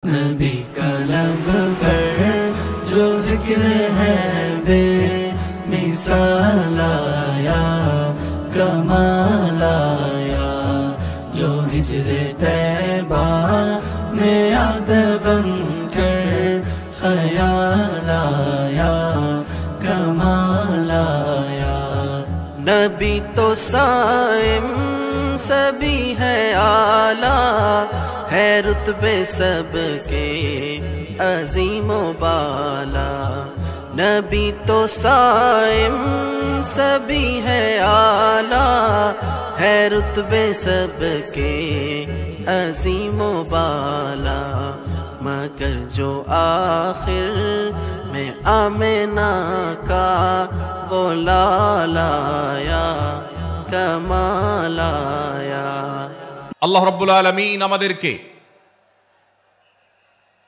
नबी का लब पर जो जिक्र है बे मिसाल आया, कमाल आया। जो हिजरे तैबा में याद बनकर ख्याल आया, कमाल आया। नबी तो साइम सभी है आला, है रुतबे सबके अजीमो बाला। नबी तो साइम सभी है आला, है रुतबे सबके अजीमो बाला। मगर जो आखिर में आमिना का वो लालाया, कमाल आया। আল্লাহ রাব্বুল আলামিন আমাদেরকে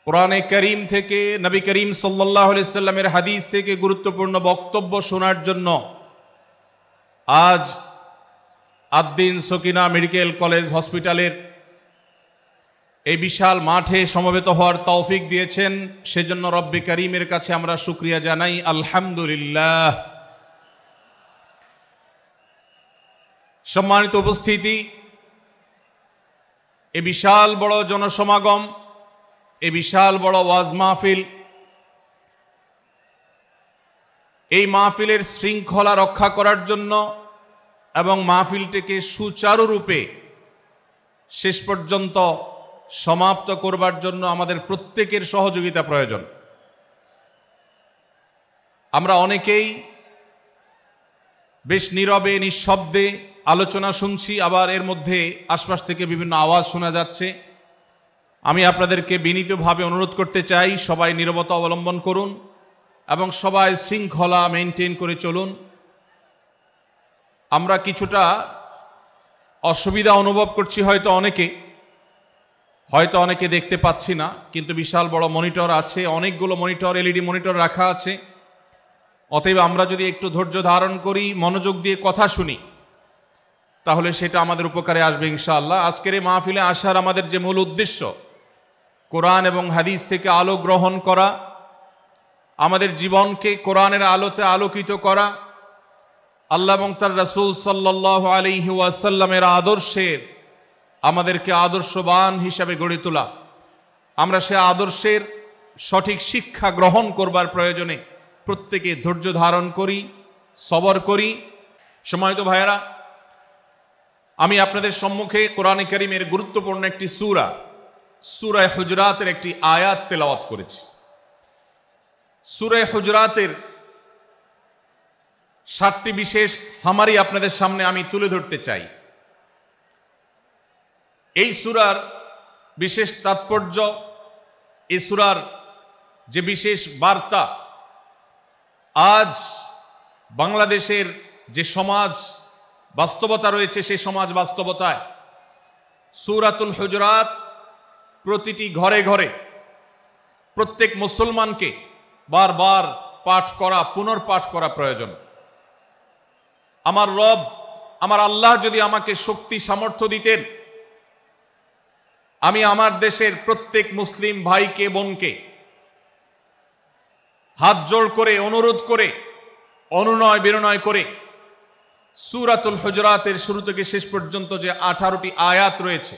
কোরআনে কারীম থেকে, নবী করিম সাল্লাল্লাহু আলাইহি সাল্লামের হাদিস থেকে গুরুত্বপূর্ণ বক্তব্য শোনার জন্য আজ আদ-দ্বীন সকিনা মেডিকেল কলেজ হসপিটালের এই বিশাল মাঠে সমবেত হওয়ার তৌফিক দিয়েছেন। সেজন্য রব্বে কারীমের কাছে আমরা শুকরিয়া জানাই, আলহামদুলিল্লাহ। সম্মানিত উপস্থিতি, এ বিশাল বড় জনসমাগম, এ বিশাল বড় ওয়াজ মাহফিল, এই মাহফিলের শৃঙ্খলা রক্ষা করার জন্য এবং মাহফিলটিকে সুচারুরূপে শেষ পর্যন্ত সমাপ্ত করবার জন্য আমাদের প্রত্যেকের সহযোগিতা প্রয়োজন। আমরা অনেকেই বেশ নীরবে নিঃশব্দে আলোচনা শুনছি, আবার এর মধ্যে আশপাশ থেকে বিভিন্ন আওয়াজ শোনা যাচ্ছে। আমি আপনাদেরকে বিনীতভাবে অনুরোধ করতে চাই, সবাই নীরবতা অবলম্বন করুন এবং সবাই শৃঙ্খলা মেনটেন করে চলুন। আমরা কিছুটা অসুবিধা অনুভব করছি, হয়তো অনেকে দেখতে পাচ্ছি না, কিন্তু বিশাল বড় মনিটর আছে, অনেকগুলো মনিটর, এলইডি মনিটর রাখা আছে। অতএব আমরা যদি একটু ধৈর্য ধারণ করি, মনোযোগ দিয়ে কথা শুনি, তাহলে সেটা আমাদের উপকারে আসবে ইনশাআল্লাহ। আজকের এই মাহফিলে আসার আমাদের যে মূল উদ্দেশ্য, কোরআন এবং হাদিস থেকে আলো গ্রহণ করা, আমাদের জীবনকে কোরআনের আলোতে আলোকিত করা, আল্লাহ এবং তার রাসূল সাল্লাল্লাহু আলাইহি ওয়াসাল্লামের আদর্শের আমাদেরকে আদর্শবান হিসাবে গড়ে তোলা। আমরা সে আদর্শের সঠিক শিক্ষা গ্রহণ করবার প্রয়োজনে প্রত্যেকে ধৈর্য ধারণ করি, সবর করি। সম্মানিত ভাইয়েরা, আমি আপনাদের সম্মুখে কোরআনে কারীমের গুরুত্বপূর্ণ একটি সূরা হুজরাতের একটি আয়াত তেলাওয়াত করেছি। সূরা হুজরাতের 7টি বিশেষ সামারি আপনাদের সামনে আমি তুলে ধরতে চাই। এই সূরার বিশেষ তাৎপর্য, এই সূরার যে বিশেষ বার্তা, আজ বাংলাদেশের যে সমাজ বাস্তবতা রয়েছে, সেই সমাজ বাস্তবতায় সূরাতুল হুজরাত প্রতিটি ঘরে ঘরে প্রত্যেক মুসলমানকে বারবার পাঠ করা, পুনর্পাঠ করা প্রয়োজন। আমার রব, আমার আল্লাহ যদি আমাকে শক্তি সামর্থ্য দিতেন, আমি আমার দেশের প্রত্যেক মুসলিম ভাইকে বোনকে হাত জোড় করে, অনুরোধ করে, অনুনয় বিনয় করে সূরাতুল হুজরাতের শুরু থেকে শেষ পর্যন্ত যে 18টি আয়াত রয়েছে,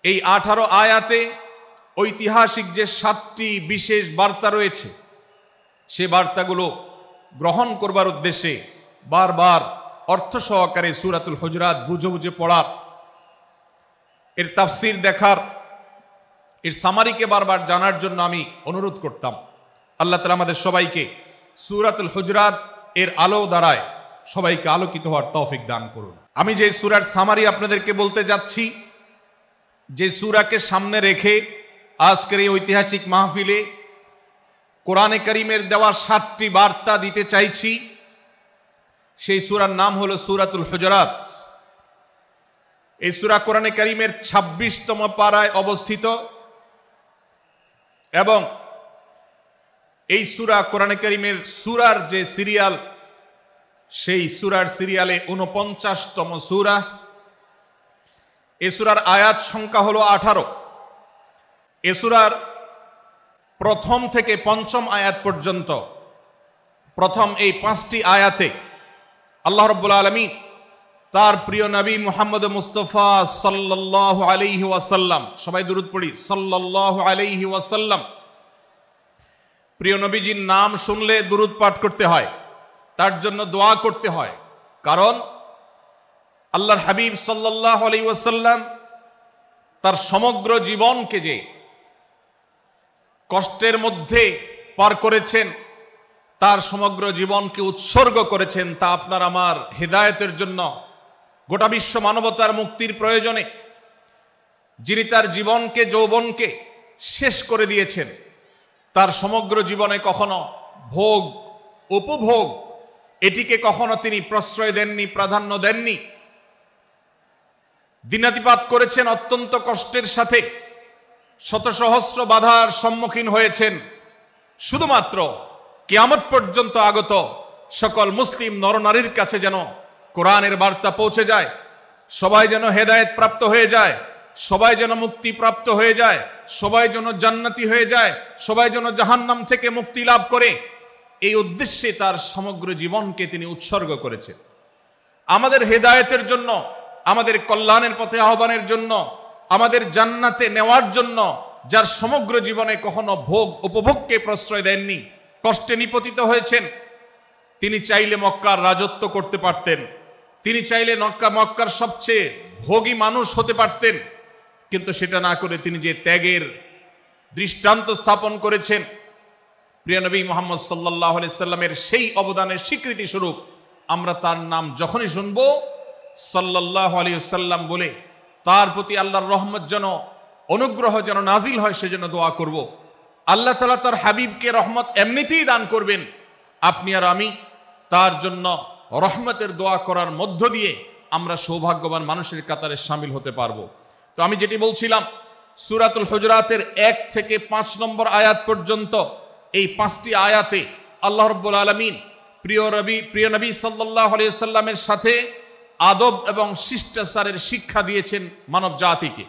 এই 18 আয়াতে ঐতিহাসিক যে 7টি বিশেষ বার্তা রয়েছে, সে বার্তাগুলো গ্রহণ করবার উদ্দেশ্যে বারবার অর্থ সহকারে সূরাতুল হুজরাত বুঝে বুঝে পড়ার, এর তাফসীর দেখার, এর সামারিকে বারবার জানার জন্য আমি অনুরোধ করতাম। আল্লাহ তাআলা আমাদের সবাইকে সূরাতুল হুজরাত এর আলো দ্বারায় সবাইকে আলোকিত হওয়ার তৌফিক দান করুন। আমি যে সূরার সামারি আপনাদেরকে বলতে যাচ্ছি, যে সূরাকে সামনে রেখে আজকের এই ঐতিহাসিক মাহফিলে কোরআনে কারীমের দেওয়া 7টি বার্তা দিতে চাইছি, সেই সূরার নাম হলো সূরাতুল হুজরাত। এই সূরা কোরআনে কারীমের 26তম পারায় অবস্থিত এবং এই সূরা কোরআনে কারীমের সূরার যে সিরিয়াল, সেই সূরার সিরিয়ালে 49তম সূরা। এই সূরার আয়াত সংখ্যা হলো 18। এ সূরার প্রথম থেকে পঞ্চম আয়াত পর্যন্ত প্রথম এই 5টি আয়াতে আল্লাহ রাব্বুল আলামিন তার প্রিয় নবী মুহাম্মদ মুস্তাফা সাল্লাল্লাহু আলাইহি ওয়াসাল্লাম, সবাই দুরূদ পড়ি, সাল্লাল্লাহু আলাইহি ওয়াসাল্লাম, প্রিয় নবীজির নাম শুনলে দুরূদ পাঠ করতে হয়, তার জন্য দোয়া করতে হয়। কারণ আল্লাহর হাবিব সাল্লাল্লাহু আলাইহি ওয়াসাল্লাম তার সমগ্র জীবনকে যে কষ্টের মধ্যে পার করেছেন, তার সমগ্র জীবনকে উৎসর্গ করেছেন, তা আপনার আমার হেদায়েতের জন্য, গোটা বিশ্ব মানবতার মুক্তির প্রয়োজনে। যিনি তার জীবনকে, যৌবনকে শেষ করে দিয়েছেন, তার সমগ্র জীবনে কখনো ভোগ, উপভোগ এটিকে কখনো তিনি প্রশ্রয় দেননি, প্রাধান্য দেননি। দিনাতিপাত করেছেন অত্যন্ত কষ্টের সাথে, শত সহস্র বাধার সম্মুখীন হয়েছেন, শুধুমাত্র কিয়ামত পর্যন্ত আগত সকল মুসলিম নরনারীর কাছে যেন কোরআনের বার্তা পৌঁছে যায়, সবাই যেন হেদায়েত প্রাপ্ত হয়ে যায়, সবাই যেন মুক্তি প্রাপ্ত হয়ে যায়, সবাই যেন জান্নাতি হয়ে যায়, সবাই যেন জাহান্নাম থেকে মুক্তি লাভ করে, এই উদ্দেশ্যে তার সমগ্র জীবনকে তিনি উৎসর্গ করেছেন। আমাদের হেদায়েতের জন্য, আমাদের কল্যাণের পথে আহ্বানের জন্য, আমাদের জান্নাতে নেওয়ার জন্য, যার সমগ্র জীবনে কখনো ভোগ উপভোগকে প্রশ্রয় দেননি, কষ্টে নিপতিত হয়েছেন। তিনি চাইলে মক্কার রাজত্ব করতে পারতেন, তিনি চাইলে মক্কার সবচেয়ে ভোগী মানুষ হতে পারতেন, কিন্তু সেটা না করে তিনি যে ত্যাগের দৃষ্টান্ত স্থাপন করেছেন, প্রিয় নবী মুহাম্মদ সাল্লাল্লাহু আলাইহি সাল্লামের সেই অবদানের স্বীকৃতি স্বরূপ আমরা তার নাম যখনই শুনবো সাল্লাল্লাহু আলাইহি সাল্লাম বলে তার প্রতি আল্লাহর রহমত যেন, অনুগ্রহ যেন নাজিল হয়, সেজন্য দোয়া করব। আল্লাহ তাআলা তার হাবিবকে রহমত এমনিতেই দান করবেন, আপনি আর আমি তার জন্য রহমতের দোয়া করার মধ্য দিয়ে আমরা সৌভাগ্যবান মানুষের কাতারে শামিল হতে পারবো। তো আমি যেটি বলছিলাম, সূরাতুল হুজুরাতের 1 থেকে 5 নম্বর আয়াত পর্যন্ত এই 5টি আয়াতে আল্লাহ রাব্বুল আলামিন প্রিয় নবী সাল্লাল্লাহু আলাইহি সাল্লামের সাথে আদব এবং শিষ্টাচারের শিক্ষা দিয়েছেন মানব জাতিকে।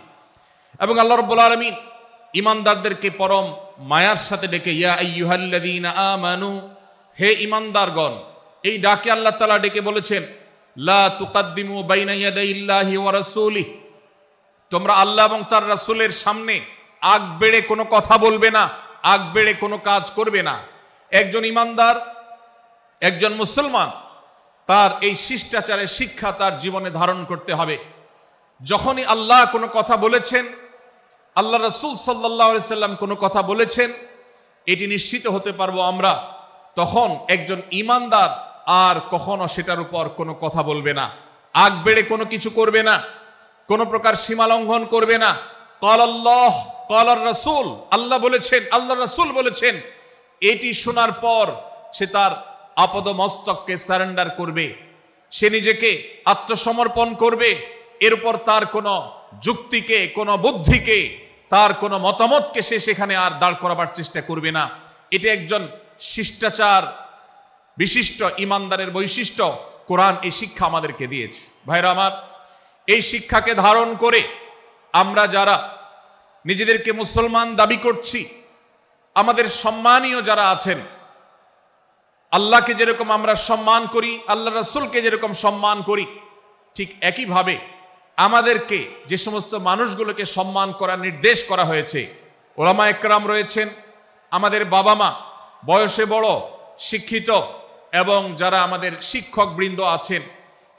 এবং আল্লাহ রাব্বুল আলামিন ঈমানদারদেরকে পরম মায়ার সাথে ডেকে, ইয়া আইয়ুহাল্লাযীনা আমানু, হে ঈমানদারগণ, এই ডাকে আল্লাহ তাআলা ডেকে বলেছেন, লা তুকাদ্দিমু বাইনা ইয়াদাইল্লাহি ওয়া রাসূলিহি, তোমরা আল্লাহ এবং তার রাসূলের সামনে আগ বেড়ে কোনো কথা বলবে না, আগ বেড়ে কোনো কাজ করবে না। একজন ঈমানদার, একজন মুসলমান, তার এই শিষ্টাচারের শিক্ষা তার জীবনে ধারণ করতে হবে। যখনই আল্লাহ কোনো কথা বলেছেন, আল্লাহ রাসূল সাল্লাল্লাহু আলাইহি সাল্লাম কোনো কথা বলেছেন, এটি নিশ্চিত হতে পারবো আমরা, তখন একজন ঈমানদার আর কখনো সেটার উপর কোনো কথা বলবে না, আগ বেড়ে কোনো কিছু করবে না, কোনো প্রকার সীমা লঙ্ঘন করবে না। ক্বাল আল্লাহ ক্বাল রাসূল, আল্লাহ বলেছেন, আল্লাহ রাসূল বলেছেন, এটি শোনার পর সে তার আপদ মস্তককে সারেন্ডার করবে, সে নিজেকে আত্মসমর্পণ করবে। এর উপর তার কোনো যুক্তিকে, কোনো বুদ্ধিকে, তার কোনো মতামতকে সে সেখানে আর দাঁড় করাবার চেষ্টা করবে না। এটি একজন শিষ্টাচার বিশিষ্ট ঈমানদারের বৈশিষ্ট্য। কোরআন এই শিক্ষা আমাদেরকে দিয়েছে। ভাইরা আমার, এই শিক্ষাকে ধারণ করে আমরা যারা নিজেদেরকে মুসলমান দাবি করছি, আমাদের সম্মানীয় যারা আছেন, আল্লাহকে যেরকম আমরা সম্মান করি, আল্লাহ রাসূলকে যেরকম সম্মান করি, ঠিক একইভাবে আমাদেরকে যে সমস্ত মানুষগুলোকে সম্মান করার নির্দেশ করা হয়েছে, ওলামা একরাম রয়েছেন, আমাদের বাবা মা, বয়সে বড়, শিক্ষিত, এবং যারা আমাদের শিক্ষক বৃন্দ আছেন,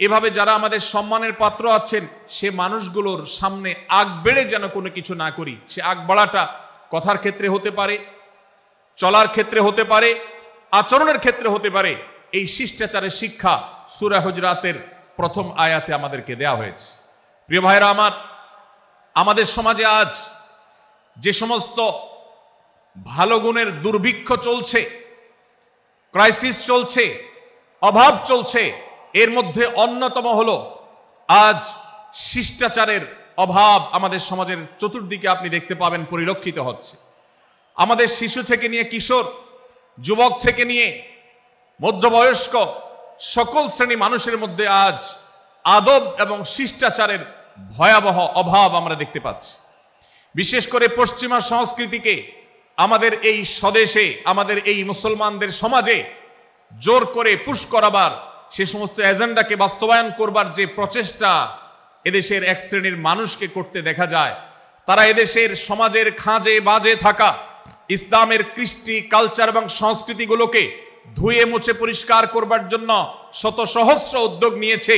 এভাবে যারা আমাদের সম্মানের পাত্র আছেন, সে মানুষগুলোর সামনে আগ বেড়ে যেন কোনো কিছু না করি। সে আগ বাড়াটা কথার ক্ষেত্রে হতে পারে, চলার ক্ষেত্রে হতে পারে, আচরণের ক্ষেত্রে হতে পারে। এই শিষ্টাচারের শিক্ষা সূরা হুজুরাতের প্রথম আয়াতে আমাদেরকে দেয়া হয়েছে। প্রিয় ভাইরা আমার, আমাদের সমাজে আজ যে সমস্ত ভালো গুণের দুর্ভিক্ষ চলছে, ক্রাইসিস চলছে, অভাব চলছে, এর মধ্যে অন্যতম হলো আজ শিষ্টাচারের অভাব। আমাদের সমাজের চতুর্দিকে আপনি দেখতে পাবেন পরিলক্ষিত হচ্ছে। আমাদের শিশু থেকে নিয়ে কিশোর, যুবক থেকে নিয়ে মধ্যবয়স্ক, সকল শ্রেণী মানুষের মধ্যে আজ আদব এবং শিষ্টাচারের ভয়াবহ অভাব আমরা দেখতে পাচ্ছি। বিশেষ করে পশ্চিমা সংস্কৃতিকে আমাদের এই স্বদেশে, আমাদের এই মুসলমানদের সমাজে জোর করে পুশ করাবার, সে সমস্ত এজেন্ডাকে বাস্তবায়ন করবার যে প্রচেষ্টা এদেশের এক শ্রেণীর মানুষকে করতে দেখা যায়, তারা এদেশের সমাজের খাঁজে বাজে থাকা ইসলামের কৃষ্টি, কালচার এবং সংস্কৃতিগুলোকে ধুয়ে মুছে পরিষ্কার করবার জন্য শত সহস্র উদ্যোগ নিয়েছে।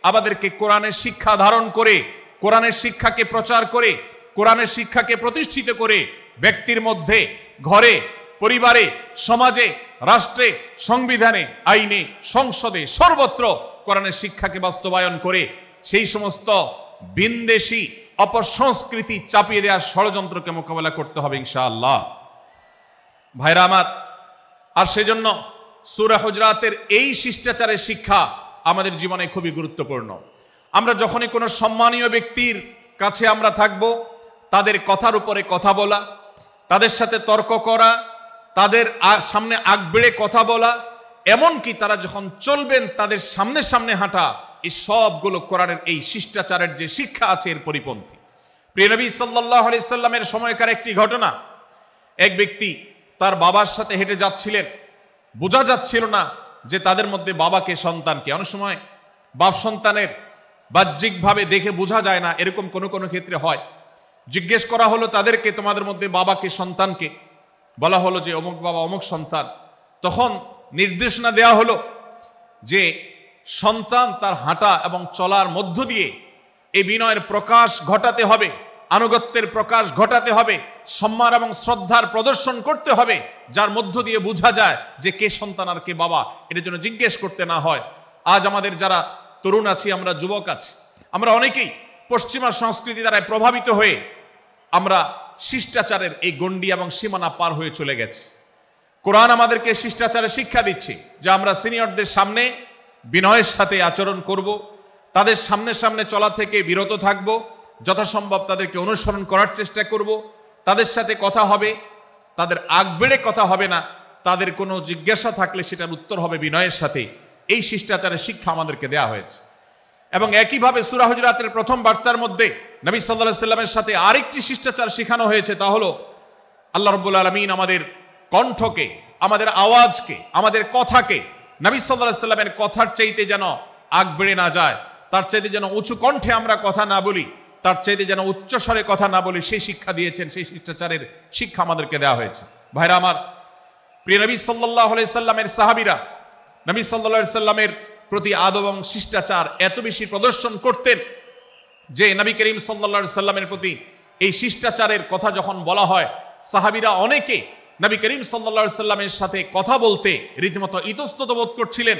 আমাদেরকে কোরআনের শিক্ষা ধারণ করে, কোরআনের শিক্ষাকে প্রচার করে, কোরআনের শিক্ষাকে প্রতিষ্ঠিত করে ব্যক্তির মধ্যে, ঘরে, পরিবারে, সমাজে, রাষ্ট্রে, সংবিধানে, আইনে, সংসদে, সর্বত্র কোরআনের শিক্ষাকে বাস্তবায়ন করে সেই সমস্ত বিন্দেশী অপসংস্কৃতি চাপিয়ে দেওয়ার ষড়যন্ত্রকে মোকাবেলা করতে হবে ইনশাআল্লাহ। ভাইরা আমার, আর সেজন্য সূরা হুজরাতের এই শিষ্টাচারের শিক্ষা আমাদের জীবনে খুবই গুরুত্বপূর্ণ। আমরা যখনই কোনো সম্মানীয় ব্যক্তির কাছে আমরা থাকব, তাদের কথার উপরে কথা বলা, তাদের সাথে তর্ক করা, তাদের সামনে আগ বেড়ে কথা বলা, এমনকি তারা যখন চলবেন তাদের সামনে সামনে হাঁটা, এই সবগুলো কোরআনের এই শিষ্টাচারের যে শিক্ষা আছে এর পরিপন্থী। প্রিয় নবী সাল্লাল্লাহু আলাইহি সাল্লামের সময়কার একটি ঘটনা, এক ব্যক্তি তার বাবার সাথে হেঁটে যাচ্ছিলেন, বোঝা যাচ্ছিল না যে তাদের মধ্যে বাবাকে সন্তানকে। অনেক সময় বাপ সন্তানের বাহ্যিকভাবে দেখে বোঝা যায় না, এরকম কোনো কোনো ক্ষেত্রে হয়। জিজ্ঞেস করা হলো তাদেরকে, তোমাদের মধ্যে বাবাকে সন্তানকে? বলা হলো যে অমুক বাবা অমুক সন্তান। তখন নির্দেশনা দেওয়া হলো যে সন্তান তার হাঁটা এবং চলার মধ্য দিয়ে এই বিনয়ের প্রকাশ ঘটাতে হবে, আনুগত্যের প্রকাশ ঘটাতে হবে, সম্মান এবং শ্রদ্ধার প্রদর্শন করতে হবে, যার মধ্য দিয়ে বোঝা যায় যে কে সন্তান আর কে বাবা, এটার জন্য জিজ্ঞেস করতে না হয়। আজ আমাদের যারা তরুণ আছি, আমরা যুবক আছি, আমরা অনেকেই পশ্চিমা সংস্কৃতি দ্বারা প্রভাবিত হয়ে আমরা শিষ্টাচারের এই গণ্ডি এবং সীমানা পার হয়ে চলে গেছি। কোরআন আমাদেরকে শিষ্টাচারের শিক্ষা দিচ্ছে যে আমরা সিনিয়রদের সামনে বিনয়ের সাথে আচরণ করব, তাদের সামনে সামনে চলা থেকে বিরত থাকব, যথাসম্ভব তাদেরকে অনুসরণ করার চেষ্টা করব, তাদের সাথে কথা হবে, তাদের আগ বেড়ে কথা হবে না, তাদের কোনো জিজ্ঞাসা থাকলে সেটার উত্তর হবে বিনয়ের সাথে। এই শিষ্টাচারের শিক্ষা আমাদেরকে দেয়া হয়েছে। এবং একইভাবে সূরা হুজরাতের প্রথম বার্তার মধ্যে নবী সাল্লাল্লাহু আলাইহি সাল্লামের সাথে আরেকটি শিষ্টাচার শেখানো হয়েছে, তা হলো আল্লাহ রাব্বুল আলামিন আমাদের কণ্ঠকে, আমাদের আওয়াজকে, আমাদের কথাকে নবী সাল্লাল্লাহু আলাইহি সাল্লামের কথার চাইতে যেন আগ বেড়ে না যায়, তার চাইতে যেন উঁচু কণ্ঠে আমরা কথা না বলি, তার চাইতে যেন উচ্চস্বরে কথা না বলি, সেই শিক্ষা দিয়েছেন, সেই শিষ্টাচারের শিক্ষা আমাদেরকে দেওয়া হয়েছে। ভাইরা আমার, প্রিয় নবী সাল্লাল্লাহু আলাইহি সাল্লামের সাহাবীরা নবী সাল্লাল্লাহু আলাইহি সাল্লামের প্রতি আদব এবং শিষ্টাচার এত বেশি প্রদর্শন করতেন যে নবী করিম সাল্লাল্লাহু আলাইহি সাল্লামের প্রতি এই শিষ্টাচারের কথা যখন বলা হয়, সাহাবীরা অনেকে নবী করিম সাল্লাল্লাহু আলাইহি সাল্লামের সাথে কথা বলতে রীতিমতো ইতস্তত বোধ করছিলেন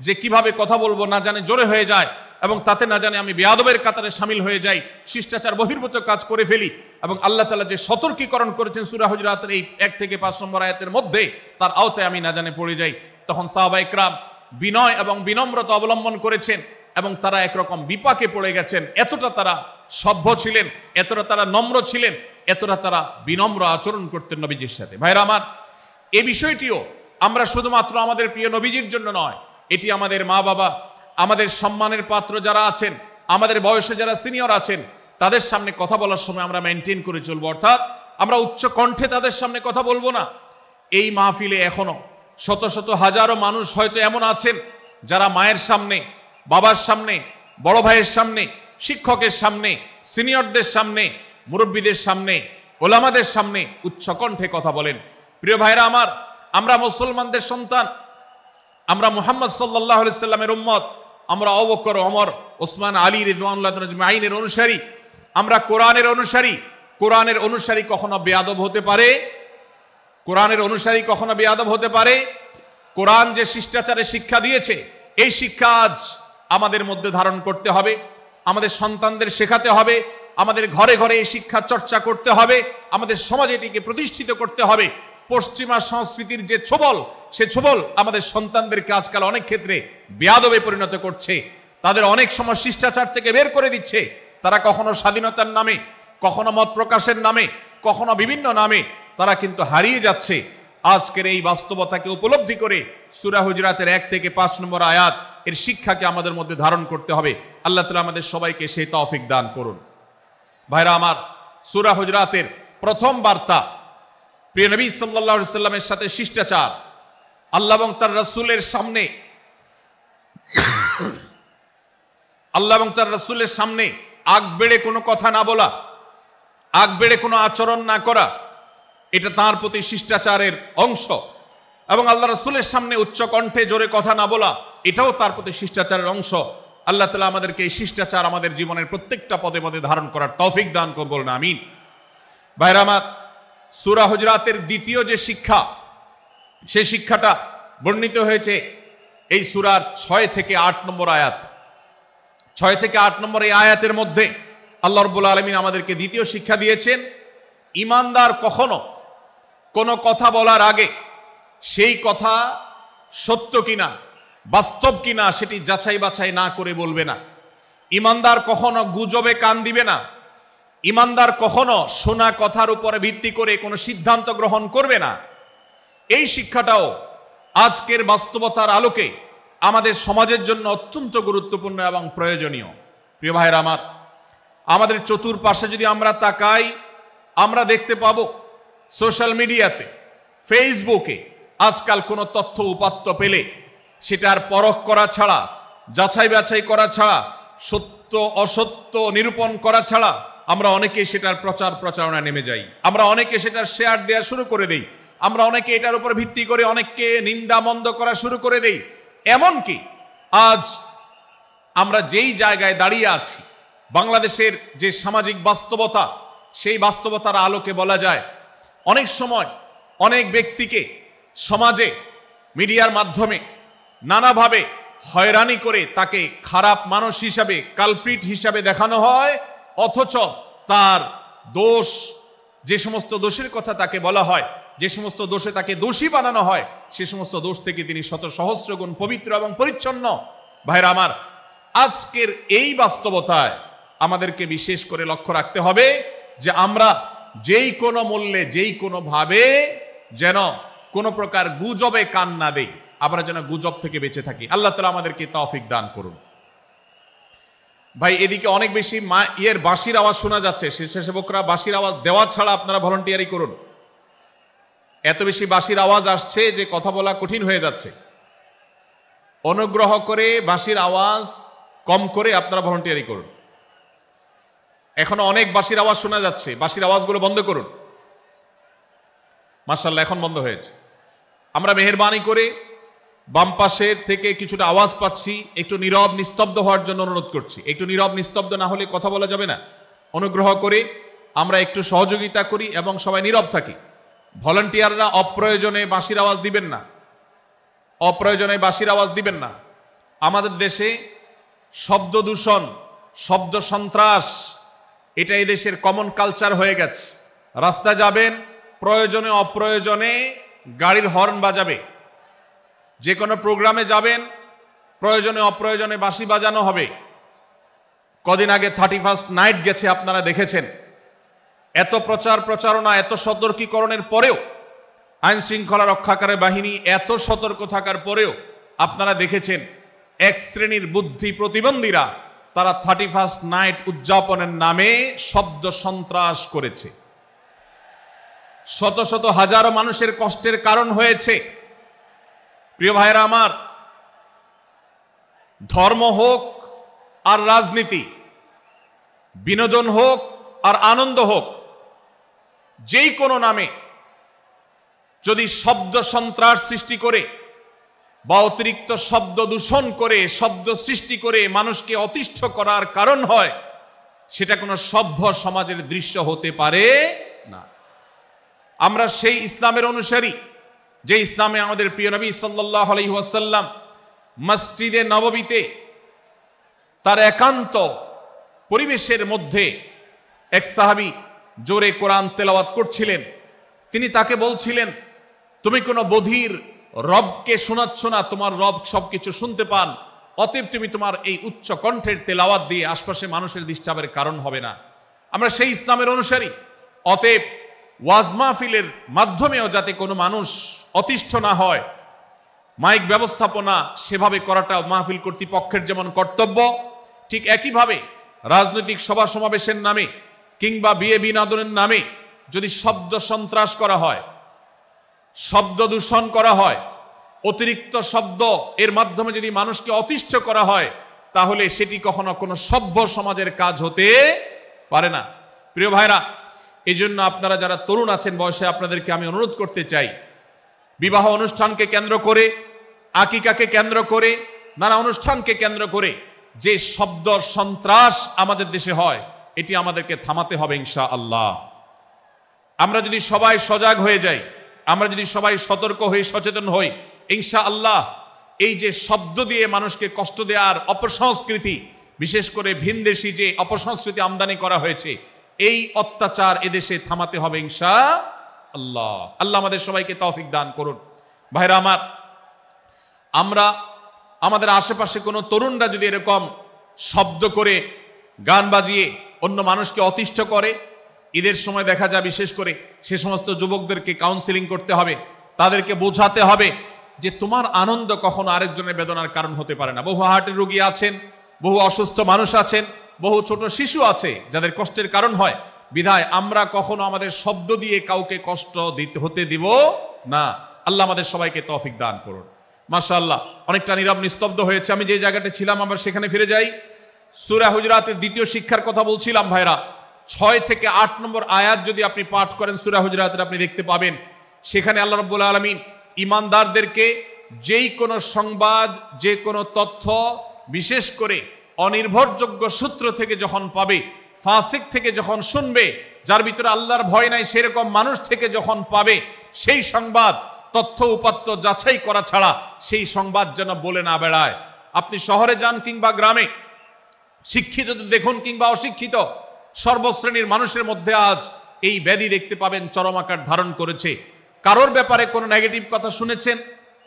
যে কিভাবে কথা বলবো, না জানে জোরে হয়ে যায় এবং তাতে না জানে আমি বেয়াদবের কাতারে শামিল হয়ে যাই, শিষ্টাচার বহির্ভূত কাজ করে ফেলি। এবং আল্লাহ তাআলা যে সতর্কীকরণ করেছেন সূরা হুজরাতের এই 1 থেকে 5 নম্বর আয়াতের মধ্যে, তার আওতায় আমি না জানে পড়ে যাই। তখন সাহাবায়ে কেরাম বিনয় এবং বিনম্রতা অবলম্বন করেছেন এবং তারা একরকম বিপাকে পড়ে গেছেন। এতটা তারা সভ্য ছিলেন, এতটা তারা নম্র ছিলেন, এতটা তারা বিনম্র আচরণ করতেন নবীজির সাথে। ভাইরা আমার, এই বিষয়টিও আমরা শুধুমাত্র আমাদের প্রিয় নবীজির জন্য নয়, এটি আমাদের মা বাবা, আমাদের সম্মানের পাত্র যারা আছেন, আমাদের বয়সে যারা সিনিয়র আছেন, তাদের সামনে কথা বলার সময় আমরা মেনটেন করে চলবো। অর্থাৎ আমরা উচ্চ কণ্ঠে তাদের সামনে কথা বলবো না। এই মাহফিলে এখনো শত শত হাজারো মানুষ হয়তো এমন আছেন যারা মায়ের সামনে, বাবার সামনে, বড় ভাইয়ের সামনে, শিক্ষকের সামনে, সিনিয়রদের সামনে, মুরব্বীদের সামনে, ওলামাদের সামনে উচ্চ কণ্ঠে কথা বলেন। প্রিয় ভাইরা আমার, আমরা মুসলমানদের সন্তান, আমরা মুহাম্মদ সাল্লাল্লাহু আলাইহি সাল্লামের উম্মত, আমরা আবু বকর, ওমর, ওসমান, আলী রাদিয়াল্লাহু আজমাইনের অনুসারী, আমরা কোরআনের অনুসারী। কোরআনের অনুসারী কখনো বেয়াদব হতে পারে? কোরআনের অনুসারী কখনো বেয়াদব হতে পারে? কোরআন যে শিষ্টাচারের শিক্ষা দিয়েছে, এই শিক্ষা আজ আমাদের মধ্যে ধারণ করতে হবে, আমাদের সন্তানদের শেখাতে হবে, আমাদের ঘরে ঘরে এই শিক্ষা চর্চা করতে হবে, আমাদের সমাজে এটিকে প্রতিষ্ঠিত করতে হবে। পশ্চিমা সংস্কৃতির যে ছোবল, সে ছোবল আমাদের সন্তানদেরকে আজকাল অনেক ক্ষেত্রে বেয়াদবে পরিণত করছে, তাদের অনেক সময় শিষ্টাচার থেকে বের করে দিচ্ছে। তারা কখনো স্বাধীনতার নামে, কখনো মত প্রকাশের নামে, কখনো বিভিন্ন নামে তারা কিন্তু হারিয়ে যাচ্ছে। আজকের এই বাস্তবতাকে উপলব্ধি করে সূরা হুজরাতের 1 থেকে 5 নম্বর আয়াত এর শিক্ষাকে আমাদের মধ্যে ধারণ করতে হবে। আল্লাহ তাআলা আমাদের সবাইকে সেই তৌফিক দান করুন। ভাইরা আমার, সূরা হুজরাতের প্রথম বার্তা প্রিয় নবী সাল্লাল্লাহু আলাইহি সাল্লামের সাথে শিষ্টাচার, আল্লাহ এবং তার রাসূলের সামনে আগ বেড়ে কোনো কথা না বলা, আগ বেড়ে কোনো আচরণ না করা, এটা তার প্রতি শিষ্টাচারের অংশ। এবং আল্লাহ রাসূলের সামনে উচ্চ কণ্ঠে জোরে কথা না বলা, এটাও তার প্রতি শিষ্টাচারের অংশ। আল্লাহ তাআলা আমাদেরকে এই শিষ্টাচার আমাদের জীবনের প্রত্যেকটা পদে পদে ধারণ করার তৌফিক দান করুন, বলুন আমিন। ভাইরা আমার, সূরা হুজরাতের দ্বিতীয় যে শিক্ষা, সেই শিক্ষাটা বর্ণিত হয়েছে এই সূরার 6 থেকে 8 নম্বর আয়াত। 6 থেকে 8 নম্বর এই আয়াতের মধ্যে আল্লাহ রাব্বুল আলামিন আমাদেরকে দ্বিতীয় শিক্ষা দিয়েছেন, ঈমানদার কখনো কোনো কথা বলার আগে সেই কথা সত্য কিনা, বাস্তব কিনা সেটি যাচাই বাছাই না করে বলবে না। ঈমানদার কখনো গুজবে কান দিবে না। ঈমানদার কখনো শোনা কথার উপরে ভিত্তি করে কোনো সিদ্ধান্ত গ্রহণ করবে না। এই শিক্ষাটাও আজকের বাস্তবতার আলোকে আমাদের সমাজের জন্য অত্যন্ত গুরুত্বপূর্ণ এবং প্রয়োজনীয়। প্রিয় ভাইরা আমার, আমাদের চতুর্পাশে যদি আমরা তাকাই, আমরা দেখতে পাবো সোশ্যাল মিডিয়াতে, ফেসবুকে আজকাল কোনো তথ্য উপাত্ত পেলে সেটার পরখ করা ছাড়া, যাচাই বাছাই করা ছাড়া, সত্য অসত্য নিরূপণ করা ছাড়া আমরা অনেকে সেটার প্রচার প্রচারণা নেমে যাই। আমরা অনেকে সেটার শেয়ার দেওয়া শুরু করে দেই। আমরা অনেকে এটার উপর ভিত্তি করে অনেককে নিন্দা মন্দ করা শুরু করে দেই। এমনকি আজ আমরা যেই জায়গায় দাঁড়িয়ে আছি, বাংলাদেশের যে সামাজিক বাস্তবতা, সেই বাস্তবতার আলোকে বলা যায় অনেক সময় অনেক ব্যক্তিকে সমাজে মিডিয়ার মাধ্যমে নানাভাবে হয়রানি করে তাকে খারাপ মানুষ হিসাবে, কালপ্রিট হিসাবে দেখানো হয়, অথচ তার দোষ, যে সমস্ত দোষের কথা তাকে বলা হয়, যে সমস্ত দোষে তাকে দোষী বানানো হয়, সে সমস্ত দোষ থেকে তিনি শত সহস্র গুণ পবিত্র এবং পরিচ্ছন্ন। ভাইরা আমার, আজকের এই বাস্তবতায় আমাদেরকে বিশেষ করে লক্ষ্য রাখতে হবে যে আমরা যেই কোনো মূল্যে, যেই কোনো ভাবে যেন কোনো প্রকার গুজবে কান না দেই, আমরা যেন গুজব থেকে বেঁচে থাকি। আল্লাহ তাআলা আমাদেরকে তৌফিক দান করুন। ভাই, এদিকে অনেক বেশি বাঁশির আওয়াজ শোনা যাচ্ছে। স্বেচ্ছাসেবকরা বাঁশির আওয়াজ দেওয়া ছাড়া আপনারা ভলান্টিয়ারি করুন। এত বেশি বাঁশির আওয়াজ আসছে যে কথা বলা কঠিন হয়ে যাচ্ছে। অনুগ্রহ করে বাঁশির আওয়াজ কম করে আপনারা ভলান্টিয়ারি করুন। এখনো অনেক বাঁশির আওয়াজ শোনা যাচ্ছে, বাঁশির আওয়াজগুলো বন্ধ করুন। মাশাআল্লাহ, এখন বন্ধ হয়েছে। আমরা মেহেরবানি করে বাম পাশের থেকে কিছুটা আওয়াজ পাচ্ছি, একটু নীরব নিস্তব্ধ হওয়ার জন্য অনুরোধ করছি। একটু নীরব নিস্তব্ধ না হলে কথা বলা যাবে না। অনুগ্রহ করে আমরা একটু সহযোগিতা করি এবং সবাই নীরব থাকি। ভলান্টিয়াররা অপ্রয়োজনে বাঁশির আওয়াজ দিবেন না, অপ্রয়োজনে বাঁশির আওয়াজ দিবেন না। আমাদের দেশে শব্দ দূষণ, শব্দ সন্ত্রাস, এটা এই দেশের কমন কালচার হয়ে গেছে। রাস্তা যাবেন, প্রয়োজনে অপ্রয়োজনে গাড়ির হর্ন বাজাবে। যে কোনো প্রোগ্রামে যাবেন, প্রয়োজনে অপ্রয়োজনে বাঁশি বাজানো হবে। কদিন আগে 31st নাইট গেছে, আপনারা দেখেছেন। এত প্রচার প্রচারণা, এত সতর্কীকরণের পরেও, আইন শৃঙ্খলা রক্ষাকারী বাহিনী এত সতর্ক থাকার পরেও আপনারা দেখেছেন এক শ্রেণীর বুদ্ধি প্রতিবন্ধীরা তারা 31st নাইট উদযাপনের নামে শব্দ সন্ত্রাস করেছে। শত শত হাজারো মানুষের কষ্টের কারণ হয়েছে। প্রিয় ভাইরা আমার, ধর্ম হোক আর রাজনীতি, বিনোদন হোক আর আনন্দ হোক, যেই কোনো নামে যদি শব্দ সন্ত্রাস সৃষ্টি করে বা অতিরিক্ত শব্দ দূষণ করে, শব্দ সৃষ্টি করে মানুষকে অতিষ্ঠ করার কারণ হয়, সেটা কোনো সভ্য সমাজের দৃশ্য হতে পারে না। আমরা সেই ইসলামের অনুসারী যে ইসলামে আমাদের প্রিয় নবী সাল্লাল্লাহু আলাইহি ওয়াসাল্লাম মসজিদে নববীতে তার একান্ত পরিবেশের মধ্যে এক সাহাবী জোরে কোরআন তেলাওয়াত করছিলেন। তিনি তাকে বলছিলেন, তুমি কোনো বধির রবকে শোনাচ্ছ না, তোমার রব সবকিছু শুনতে পান, অতএব তুমি তোমার এই উচ্চ কণ্ঠের তেলাওয়াত দিয়ে আশপাশে মানুষের ডিস্টার্বের কারণ হবে না। আমরা সেই ইসলামের অনুসারী, অতএব ওয়াজ মাহফিলের মাধ্যমেও যাতে কোনো মানুষ অতিষ্ঠ না হয়, মাইক ব্যবস্থাপনা সেভাবে করাটা মাহফিল কর্তৃপক্ষের যেমন কর্তব্য, ঠিক একইভাবে রাজনৈতিক সভা সমাবেশের নামে কিংবা বিয়ে বিনোদনের নামে যদি শব্দ সন্ত্রাস করা হয়, শব্দ দূষণ করা হয়, অতিরিক্ত শব্দ এর মাধ্যমে যদি মানুষকে অতিষ্ঠ করা হয়, তাহলে সেটি কখনো কোনো সভ্য সমাজের কাজ হতে পারে না। প্রিয় ভাইরা, এই জন্য আপনারা যারা তরুণ আছেন বয়সে, আপনাদেরকে আমি অনুরোধ করতে চাই, বিবাহ অনুষ্ঠানকে কেন্দ্র করে, আকিকাকে কেন্দ্র করে, নানা অনুষ্ঠানকে কেন্দ্র করে যে শব্দ সন্ত্রাস আমাদের দেশে হয়, এটি আমাদেরকে থামাতে হবে ইনশাআল্লাহ। আমরা যদি সবাই সজাগ হয়ে যাই, আমরা যদি সবাই সতর্ক হই, সচেতন হই, ইনশাআল্লাহ এই যে শব্দ দিয়ে মানুষকে কষ্ট দেওয়ার অপসংস্কৃতি, বিশেষ করে ভিনদেশি যে অপসংস্কৃতি আমদানি করা হয়েছে, এই অত্যাচার এদেশে থামাতে হবে ইনশাআল্লাহ। আল্লাহ আমাদের সবাইকে তৌফিক দান করুন। ভাইরা আমার, আমরা আমাদের আশেপাশে কোনো তরুণরা যদি এরকম শব্দ করে, গান বাজিয়ে অন্য মানুষকে অতিষ্ঠ করে, ঈদের সময় দেখা যায় বিশেষ করে সে সমস্ত যুবকদেরকে কাউন্সিলিং করতে হবে, তাদেরকে বোঝাতে হবে যে তোমার আনন্দ কখনো আরেকজনের বেদনার কারণ হতে পারে না। বহু হার্টের রোগী আছেন, বহু অসুস্থ মানুষ আছেন, বহু ছোট শিশু আছে যাদের কষ্টের কারণ হয়। বিধায় আমরা কখনো আমাদের শব্দ দিয়ে কাউকে কষ্ট হতে দিব না। আল্লাহ আমাদের সবাইকে তৌফিক দান করুন। মাশাআল্লাহ, অনেকটা নীরব নিস্তব্ধ হয়েছে। আমি যে জায়গাটা ছিলাম আবার সেখানে ফিরে যাই। সূরা হুজুরাতের দ্বিতীয় শিক্ষার কথা বলছিলাম ভাইরা। 6 থেকে 8 নম্বর আয়াত যদি আপনি পাঠ করেন সূরা হুজুরাতের, আপনি দেখতে পাবেন সেখানে আল্লাহ রাব্বুল আলামিন ঈমানদারদেরকে যেই কোনো সংবাদ, যে কোনো তথ্য, বিশেষ করে অনির্ভরযোগ্য সূত্র থেকে যখন পাবে, ফাসিক থেকে যখন শুনবে, যার ভিতরে আল্লাহর ভয় নাই সেরকম মানুষ থেকে যখন পাবে, সেই সংবাদ তথ্য উপাত্ত যাচাই করা ছাড়া সেই সংবাদ যেন বলে না বেড়ায়। আপনি শহরে যান কিংবা গ্রামে, শিক্ষিত দেখুন কিংবা অশিক্ষিত, সর্বশ্রেণীর মানুষের মধ্যে আজ এই ব্যাধি দেখতে পাবেন চরম আকার ধারণ করেছে। কারোর ব্যাপারে কোনো নেগেটিভ কথা শুনেছেন,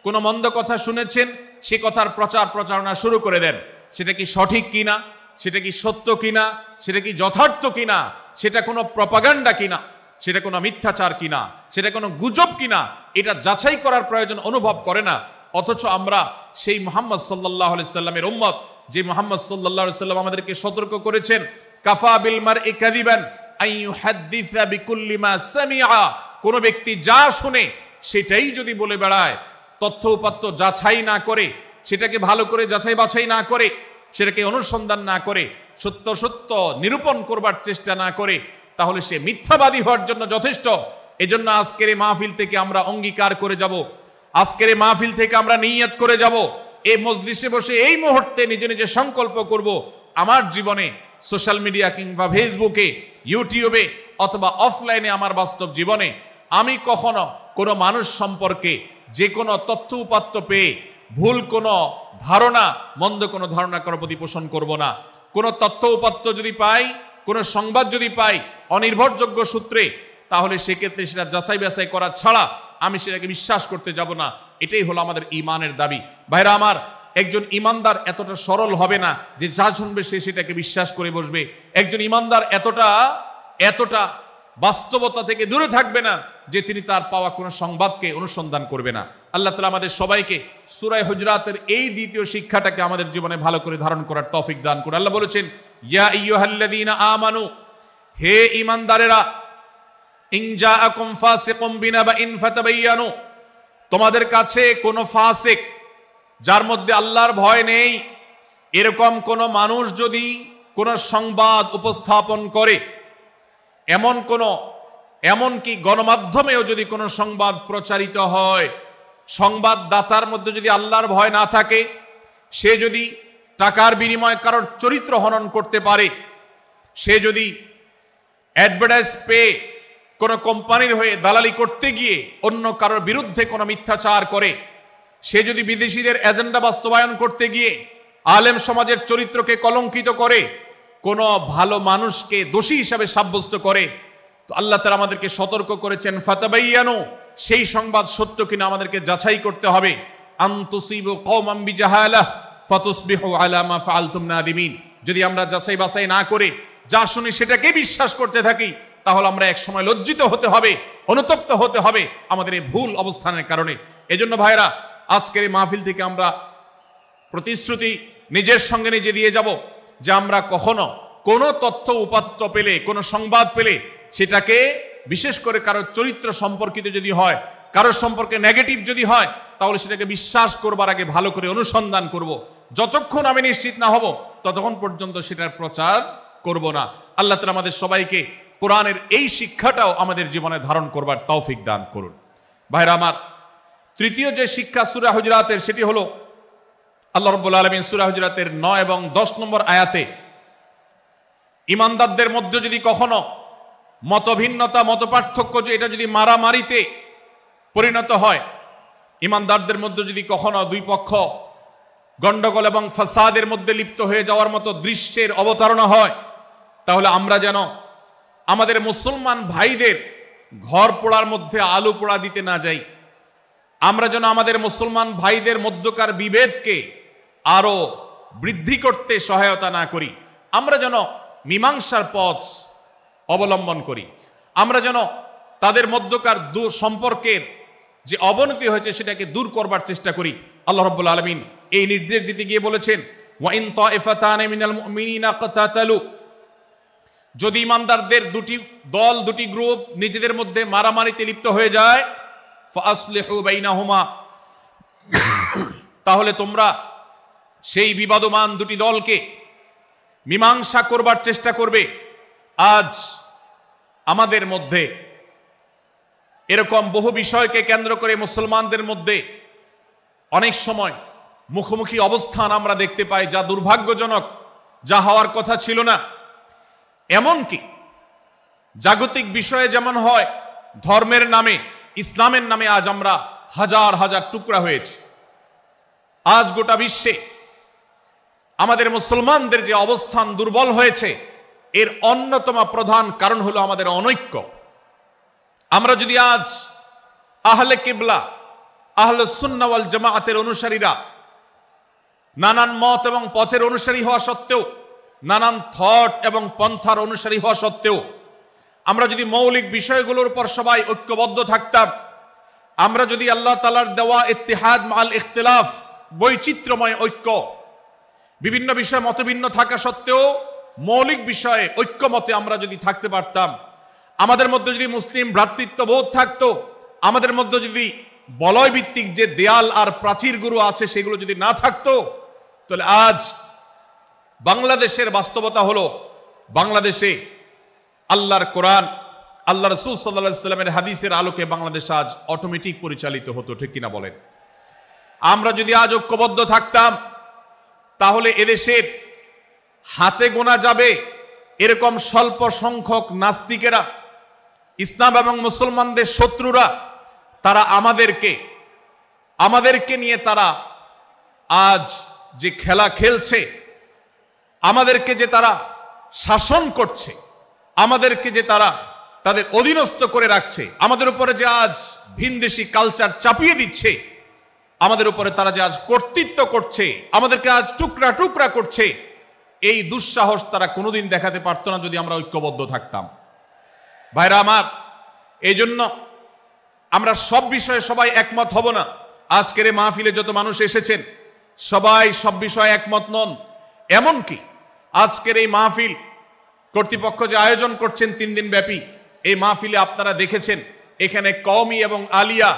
কোনো মন্দ কথা শুনেছেন, সে কথার প্রচার প্রচারণা শুরু করে দেন। সেটা কি সঠিক কিনা, সেটা কি সত্য কিনা, সেটা কি যথার্থ কিনা, সেটা কোনো প্রপাগান্ডা কিনা, সেটা কোনো মিথ্যাচার কিনা, সেটা কোনো গুজব কিনা, এটা যাচাই করার প্রয়োজন অনুভব করে না। অথচ আমরা সেই মুহাম্মদ সাল্লাল্লাহু আলাইহি সাল্লামের উম্মত, যে মুহাম্মদ সাল্লাল্লাহু আলাইহি সাল্লাম আমাদেরকে সতর্ক করেছেন, কাফা বিল মারই কাযিবান আন ইউহাদ্দিসা বিকুল্লি মা সামিআ, কোন ব্যক্তি যা শুনে সেটাই যদি বলে বেড়ায়, তথ্য উপাত্ত যাচাই না করে, সেটাকে ভালো করে যাচাই বাছাই না করে, সেটাকে অনুসন্ধান না করে, সত্য সত্য নিরূপণ করবার চেষ্টা না করে, তাহলে সে মিথ্যাবাদী হওয়ার জন্য যথেষ্ট। এজন্য আজকের এই মাহফিল থেকে আমরা অঙ্গীকার করে যাব, আজকের এই মাহফিল থেকে আমরা নিয়ত করে যাব, এই মজলিসে বসে এই মুহূর্তে নিজে নিজে সংকল্প করব, আমার জীবনে সোশ্যাল মিডিয়া কিংবা ফেসবুকে, ইউটিউবে অথবা অফলাইনে আমার বাস্তব জীবনে আমি কখনো কোনো মানুষ সম্পর্কে যে কোনো তথ্য উপাত্ত পেয়ে ভুল কোনো ধারণা, মন্দ কোনো ধারণা করার প্রতি পোষণ করব না। কোনো তথ্য উপাত্ত যদি পাই, কোনো সংবাদ যদি পাই অনির্ভরযোগ্য সূত্রে, তাহলে সেক্ষেত্রে সেটা যাচাই বাছাই করা ছাড়া আমি সেটাকে বিশ্বাস করতে যাব না। এটাই হলো আমাদের ঈমানের দাবি। ভাইরা আমার, একজন ঈমানদার এতটা সরল হবে না যে যা শুনবে সে সেটাকে বিশ্বাস করে বসবে। একজন ঈমানদার এতটা বাস্তবতা থেকে দূরে থাকবে না যে তিনি তার পাওয়া কোনো সংবাদকে অনুসন্ধান করবে না। আল্লাহ তাআলা আমাদের সবাইকে সূরা হুজুরাতের এই দ্বিতীয় শিক্ষাটাকে আমাদের জীবনে ভালো করে ধারণ করার তৌফিক দান করুন। আল্লাহ বলেছেন, ইয়া আইয়ুহাল্লাযীনা আমানু, হে ঈমানদারেরা, ইন জাআকুম ফাসিকুম বিনাবাইন ফাতাবায়ানু, তোমাদের কাছে কোনো ফাসিক, যার মধ্যে আল্লাহর ভয় নেই, এরকম কোনো মানুষ যদি কোনো সংবাদ উপস্থাপন করে, এমনকি গণমাধ্যমেও যদি কোনো সংবাদ প্রচারিত হয়, সংবাদদাতার মধ্যে যদি আল্লাহর ভয় না থাকে, সে যদি টাকার বিনিময়ে কারোর চরিত্র হনন করতে পারে, সে যদি অ্যাডভার্টাইজ পেয়ে কোনো কোম্পানির হয়ে দালালি করতে গিয়ে অন্য কারোর বিরুদ্ধে কোনো মিথ্যাচার করে, সে যদি বিদেশিদের এজেন্ডা বাস্তবায়ন করতে গিয়ে আলেম সমাজের চরিত্রকে কলঙ্কিত করে, কোনো ভালো মানুষকে দোষী হিসাবে সাব্যস্ত করে, তো আল্লাহ তাআলা আমাদেরকে সতর্ক করেছেন, ফাতাবায়ানু, সেই সংবাদ সত্য কিনা আমাদেরকে যাচাই করতে হবে। আন তুসিবু কওমান বিজাহালাহ ফাতুসবিহু আলা মা ফাআলতুম নাদিমিন, যদি আমরা যাচাই বাছাই না করে যা শুনি সেটাকে বিশ্বাস করতে থাকি, তাহলে আমরা এক সময় লজ্জিত হতে হবে, অনুতপ্ত হতে হবে আমাদের এই ভুল অবস্থানের কারণে। এজন্য ভাইরা, আজকের এই মাহফিল থেকে আমরা প্রতিশ্রুতি নিজের সঙ্গে নিজে দিয়ে যাব যে আমরা কখনো কোনো তথ্য উপাত্ত পেলে, কোনো সংবাদ পেলে সেটাকে বিশেষ করে কারোর চরিত্র সম্পর্কিত যদি হয়, কারোর সম্পর্কে নেগেটিভ যদি হয়, তাহলে সেটাকে বিশ্বাস করবার আগে ভালো করে অনুসন্ধান করব। যতক্ষণ আমি নিশ্চিত না হব ততক্ষণ পর্যন্ত সেটার প্রচার করব না। আল্লাহ তাআলা আমাদের সবাইকে কোরআনের এই শিক্ষাটাও আমাদের জীবনে ধারণ করবার তৌফিক দান করুন। ভাইরা আমার, তৃতীয় যে শিক্ষা সূরা হুজুরাতের, সেটি হলো আল্লাহ রাব্বুল আলামিন সূরা হুজুরাতের 9 এবং 10 নম্বর আয়াতে ঈমানদারদের মধ্যে যদি কখনো মতভিন্নতা, মতপার্থক্য, যে এটা যদি মারামারিতে পরিণত হয়, ঈমানদারদের মধ্যে যদি কখনো দুই পক্ষ গন্ডগোল এবং ফাসাদের মধ্যে লিপ্ত হয়ে যাওয়ার মতো দৃশ্যের অবতারণা হয়, তাহলে আমরা যেন আমাদের মুসলমান ভাইদের ঘর পোড়ার মধ্যে আলু পোড়া দিতে না যাই। আমরা যেন আমাদের মুসলমান ভাইদের মধ্যকার বিভেদকে আরো বৃদ্ধি করতে সহায়তা না করি। আমরা যেন মীমাংসার পথ অবলম্বন করি। আমরা যেন তাদের মধ্যকার সম্পর্কের যে অবনতি হয়েছে সেটাকে দূর করবার চেষ্টা করি। আল্লাহ রাব্বুল আলামিন এই নির্দেশ দিতে গিয়ে বলেছেন, ওয়া ইন তাইফাতানি মিনাল মুমিনিনা ইকতাতালু, যদি ঈমানদারদের দুটি দল, দুটি গ্রুপ নিজেদের মধ্যে মারামারিতে লিপ্ত হয়ে যায়, ফাসলিহু বাইনাহুমা, তাহলে তোমরা সেই বিবাদমান দুটি দলকে মীমাংসা করবার চেষ্টা করবে। আজ আমাদের মধ্যে এরকম বহু বিষয়কে কেন্দ্র করে মুসলমানদের মধ্যে অনেক সময় মুখোমুখি অবস্থান আমরা দেখতে পাই, যা দুর্ভাগ্যজনক, যা হওয়ার কথা ছিল না। এমনকি জাগতিক বিষয়ে যেমন হয়, ধর্মের নামে, ইসলামের নামে আজ আমরা হাজার হাজার টুকরা হয়েছি। আজ গোটা বিশ্বে আমাদের মুসলমানদের যে অবস্থান দুর্বল হয়েছে, এর অন্যতম প্রধান কারণ হলো আমাদের অনৈক্য। আমরা যদি আজ আহলে কিবলা, আহলে সুন্নাহ ওয়াল জামাআতের অনুসারীরা নানান মত এবং পথের অনুসারী হওয়া সত্ত্বেও, নানান থট এবং পন্থার অনুসারী হওয়া সত্ত্বেও, আমরা যদি মৌলিক বিষয়গুলোর উপর সবাই ঐক্যবদ্ধ থাকতাম, আমরা যদি আল্লাহ তাআলার দেওয়া ইত্তিহাদ মাল ইখতিলাফ, বৈচিত্র্যময় ঐক্য, বিভিন্ন বিষয়ে মতভিন্ন থাকা সত্ত্বেও মৌলিক বিষয়ে ঐক্যমতে আমরা যদি থাকতে পারতাম, আমাদের মধ্যে যদি মুসলিম ভ্রাতৃত্ববোধ থাকতো, আমাদের মধ্যে যদি বলয় ভিত্তিক যে দেয়াল আর প্রাচীরগুলো আছে সেগুলো যদি না থাকতো, তাহলে আজ বাংলাদেশের বাস্তবতা হলো, বাংলাদেশে আল্লাহর কোরআন, আল্লাহ রাসূল সাল্লাল্লাহু আলাইহি ওয়াসাল্লামের হাদিসের আলোকে বাংলাদেশ আজ অটোমেটিক পরিচালিত হতো, ঠিক কিনা বলেন? আমরা যদি আজ ঐক্যবদ্ধ থাকতাম, তাহলে এদেশের হাতে গোনা যাবে এরকম স্বল্প সংখ্যক নাস্তিকেরা, ইসলাম এবং মুসলমানদের শত্রুরা, তারা আমাদেরকে নিয়ে তারা আজ যে খেলা খেলছে, আমাদেরকে যে তারা শাসন করছে, আমাদেরকে যে তারা তাদের অধীনস্থ করে রাখছে, আমাদের উপরে যে আজ ভিনদেশি কালচার চাপিয়ে দিচ্ছে, আমাদের উপরে তারা যে আজ কর্তৃত্ব করছে, আমাদেরকে আজ টুকরা টুকরা করছে, এই দুঃসাহস তারা কোনোদিন দেখাতে পারতো না যদি আমরা ঐক্যবদ্ধ থাকতাম। ভাইরা আমার, এই জন্য আমরা সব বিষয়ে সবাই একমত হব না। আজকের এই মাহফিলে যত মানুষ এসেছেন সবাই সব বিষয়ে একমত নন। এমনকি আজকের এই মাহফিল কর্তৃপক্ষ যে আয়োজন করছেন 3 দিন ব্যাপী, এই মাহফিলে আপনারা দেখেছেন এখানে কওমি এবং আলিয়া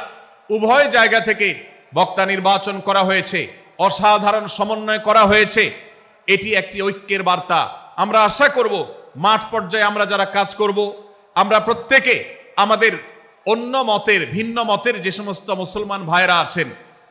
উভয় জায়গা থেকে বক্তা নির্বাচন করা হয়েছে, অসাধারণ সমন্বয় করা হয়েছে। এটি একটি ঐক্যের বার্তা। আমরা আশা করব মাঠ পর্যায়ে আমরা যারা কাজ করব, আমরা প্রত্যেকে আমাদের অন্য মতের, ভিন্ন মতের যে সমস্ত মুসলমান ভাইরা আছেন,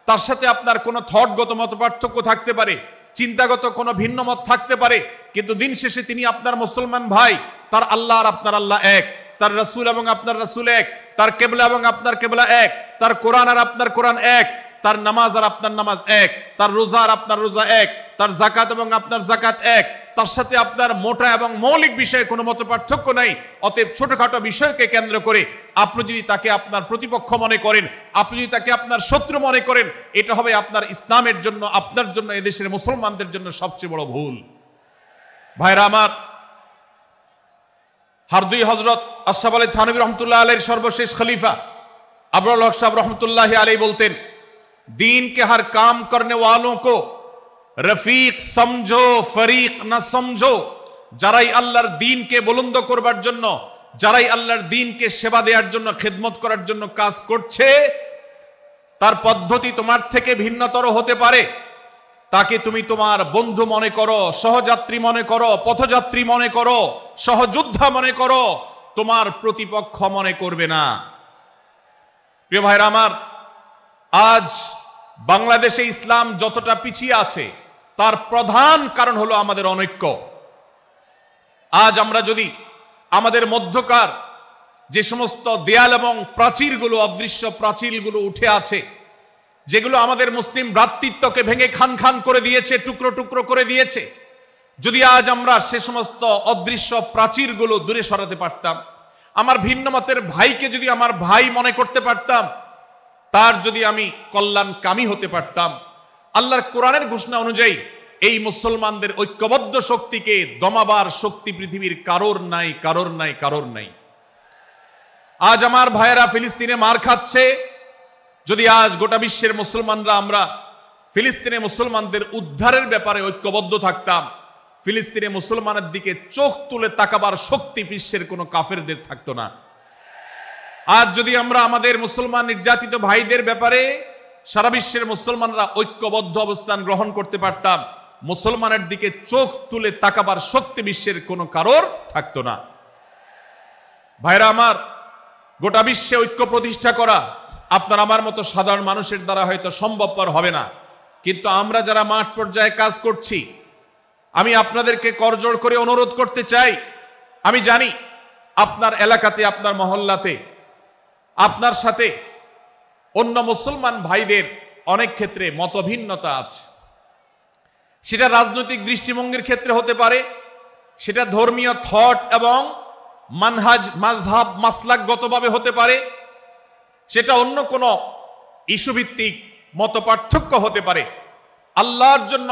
তার সাথে আপনার কোনো থটগত মত পার্থক্য থাকতে পারে, চিন্তাগত কোনো ভিন্ন মত থাকতে পারে, কিন্তু দিন শেষে তিনি আপনার মুসলমান ভাই। তার আল্লাহ আর আপনার আল্লাহ এক, তার রাসূল এবং আপনার রাসূল এক, তার কিবলা এবং আপনার কিবলা এক, তার কোরআন আর আপনার কোরআন এক, তার নামাজ আর আপনার নামাজ এক, তার রোজা আর আপনার রোজা এক, তার যাকাত এবং আপনার যাকাত এক, তার সাথে আপনার মোটা এবং মৌলিক বিষয়ে কোনো মত পার্থক্য নাই। অতএব ছোটখাটো বিষয়কে কেন্দ্র করে আপনি যদি তাকে আপনার প্রতিপক্ষ মনে করেন, আপনি যদি তাকে আপনার শত্রু মনে করেন, এটা হবে আপনার ইসলামের জন্য, আপনার জন্য, এদেশের মুসলমানদের জন্য সবচেয়ে বড় ভুল। ভাইরা আমার, হারদুই হযরত আশরাফ আলী থানভী রহমতুল্লাহ আলাইহির সর্বশেষ খলিফা আবরুল হক সাহেব রহমতুল্লাহ আলাইহি বলতেন, दीन के हर काम करने वालों को रफीक समझो, फरीक न समझो। যারাই আল্লাহর দ্বীনকে বুলন্দ করবার জন্য, যারাই আল্লাহর দ্বীনকে সেবা দেওয়ার জন্য, খেদমত করার জন্য কাজ করছে, তার পদ্ধতি তোমার থেকে ভিন্নতর হতে পারে। তাকে তুমি তোমার বন্ধু মনে করো, সহযাত্রী মনে করো, পথযাত্রী মনে করো, সহযোদ্ধা মনে করো, তোমার প্রতিপক্ষ মনে করবে না। প্রিয় ভাইরা আমার, আজ বাংলাদেশে ইসলাম যতটা পিছিয়ে আছে তার প্রধান কারণ হলো আমাদের অনৈক্য। আজ আমরা যদি আমাদের মধ্যকার যে সমস্ত দেয়াল এবং প্রাচীরগুলো, অদৃশ্য প্রাচীরগুলো উঠে আছে, যেগুলো আমাদের মুসলিম ভ্রাতৃত্বকে ভেঙে খান খান করে দিয়েছে, টুকরো টুকরো করে দিয়েছে, যদি আজ আমরা সে সমস্ত অদৃশ্য প্রাচীরগুলো দূরে সরাতে পারতাম, আমার ভিন্ন মতের ভাইকে যদি আমার ভাই মনে করতে পারতাম, তার যদি আমি কল্যাণকামী হতে পারতাম, আল্লাহর কোরআনের ঘোষণা অনুযায়ী এই মুসলমানদের ঐক্যবদ্ধ শক্তিকে দমাবার শক্তি পৃথিবীর কারোর নাই, কারোর নাই, কারোর নাই। আজ আমার ভাইয়েরা ফিলিস্তিনে মার খাচ্ছে, যদি আজ গোটা বিশ্বের মুসলমানরা আমরা ফিলিস্তিনে মুসলমানদের উদ্ধারের ব্যাপারে ঐক্যবদ্ধ থাকতাম, ফিলিস্তিনে মুসলমানের দিকে চোখ তুলে তাকাবার শক্তি বিশ্বের কোনো কাফেরদের থাকতো না। আজ যদি আমরা আমাদের মুসলমান নির্যাতিত ভাইদের ব্যাপারে সারা বিশ্বের মুসলমানরা ঐক্যবদ্ধ অবস্থান গ্রহণ করতে পারতাম, মুসলমানের দিকে চোখ তুলে তাকাবার শক্তি বিশ্বের কোনো কারোর থাকতো না। ভাইরা আমার, গোটা বিশ্বে ঐক্য প্রতিষ্ঠা করা আপনার আমার মতো সাধারণ মানুষের দ্বারা হয়তো সম্ভবপর হবে না, কিন্তু আমরা যারা মাঠ পর্যায়ে কাজ করছি, আমি আপনাদেরকে করজোড় করে অনুরোধ করতে চাই। আমি জানি আপনার এলাকাতে, আপনার মহল্লাতে আপনার সাথে অন্য মুসলমান ভাইদের অনেক ক্ষেত্রে মতভিন্নতা আছে। সেটা রাজনৈতিক দৃষ্টিভঙ্গির ক্ষেত্রে হতে পারে, সেটা ধর্মীয় থট এবং মানহাজ, মাযহাব, মাসলাকগতভাবে হতে পারে, সেটা অন্য কোনো ইস্যুভিত্তিক মত পার্থক্য হতে পারে। আল্লাহর জন্য,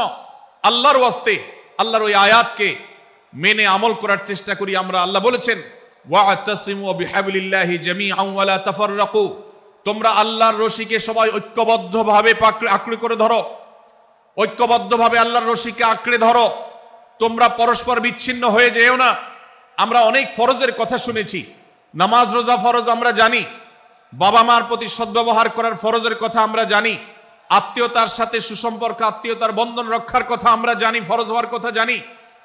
আল্লাহর ওয়াস্তে, আল্লাহর ওই আয়াতকে মেনে আমল করার চেষ্টা করি আমরা। আল্লাহ বলেছেন, ওয়া'তাসিমু বিহাবলিল্লাহি জামিআন ওয়া লা তাফাররাকু, তোমরা আল্লাহর রশিকে সবাই ঐক্যবদ্ধভাবে আঁকড়ে করে ধরো, ঐক্যবদ্ধভাবে আল্লাহর রশিকে আঁকড়ে ধরো, তোমরা পরস্পর বিচ্ছিন্ন হয়ে যেও না। আমরা অনেক ফরজের কথা শুনেছি, নামাজ রোজা ফরজ আমরা জানি, বাবা মার প্রতি সদ্ব্যবহার করার ফরজের কথা আমরা জানি, আত্মীয়তার সাথে সুসম্পর্ক, আত্মীয়তার বন্ধন রক্ষার কথা আমরা জানি, ফরজ হওয়ার কথা জানি,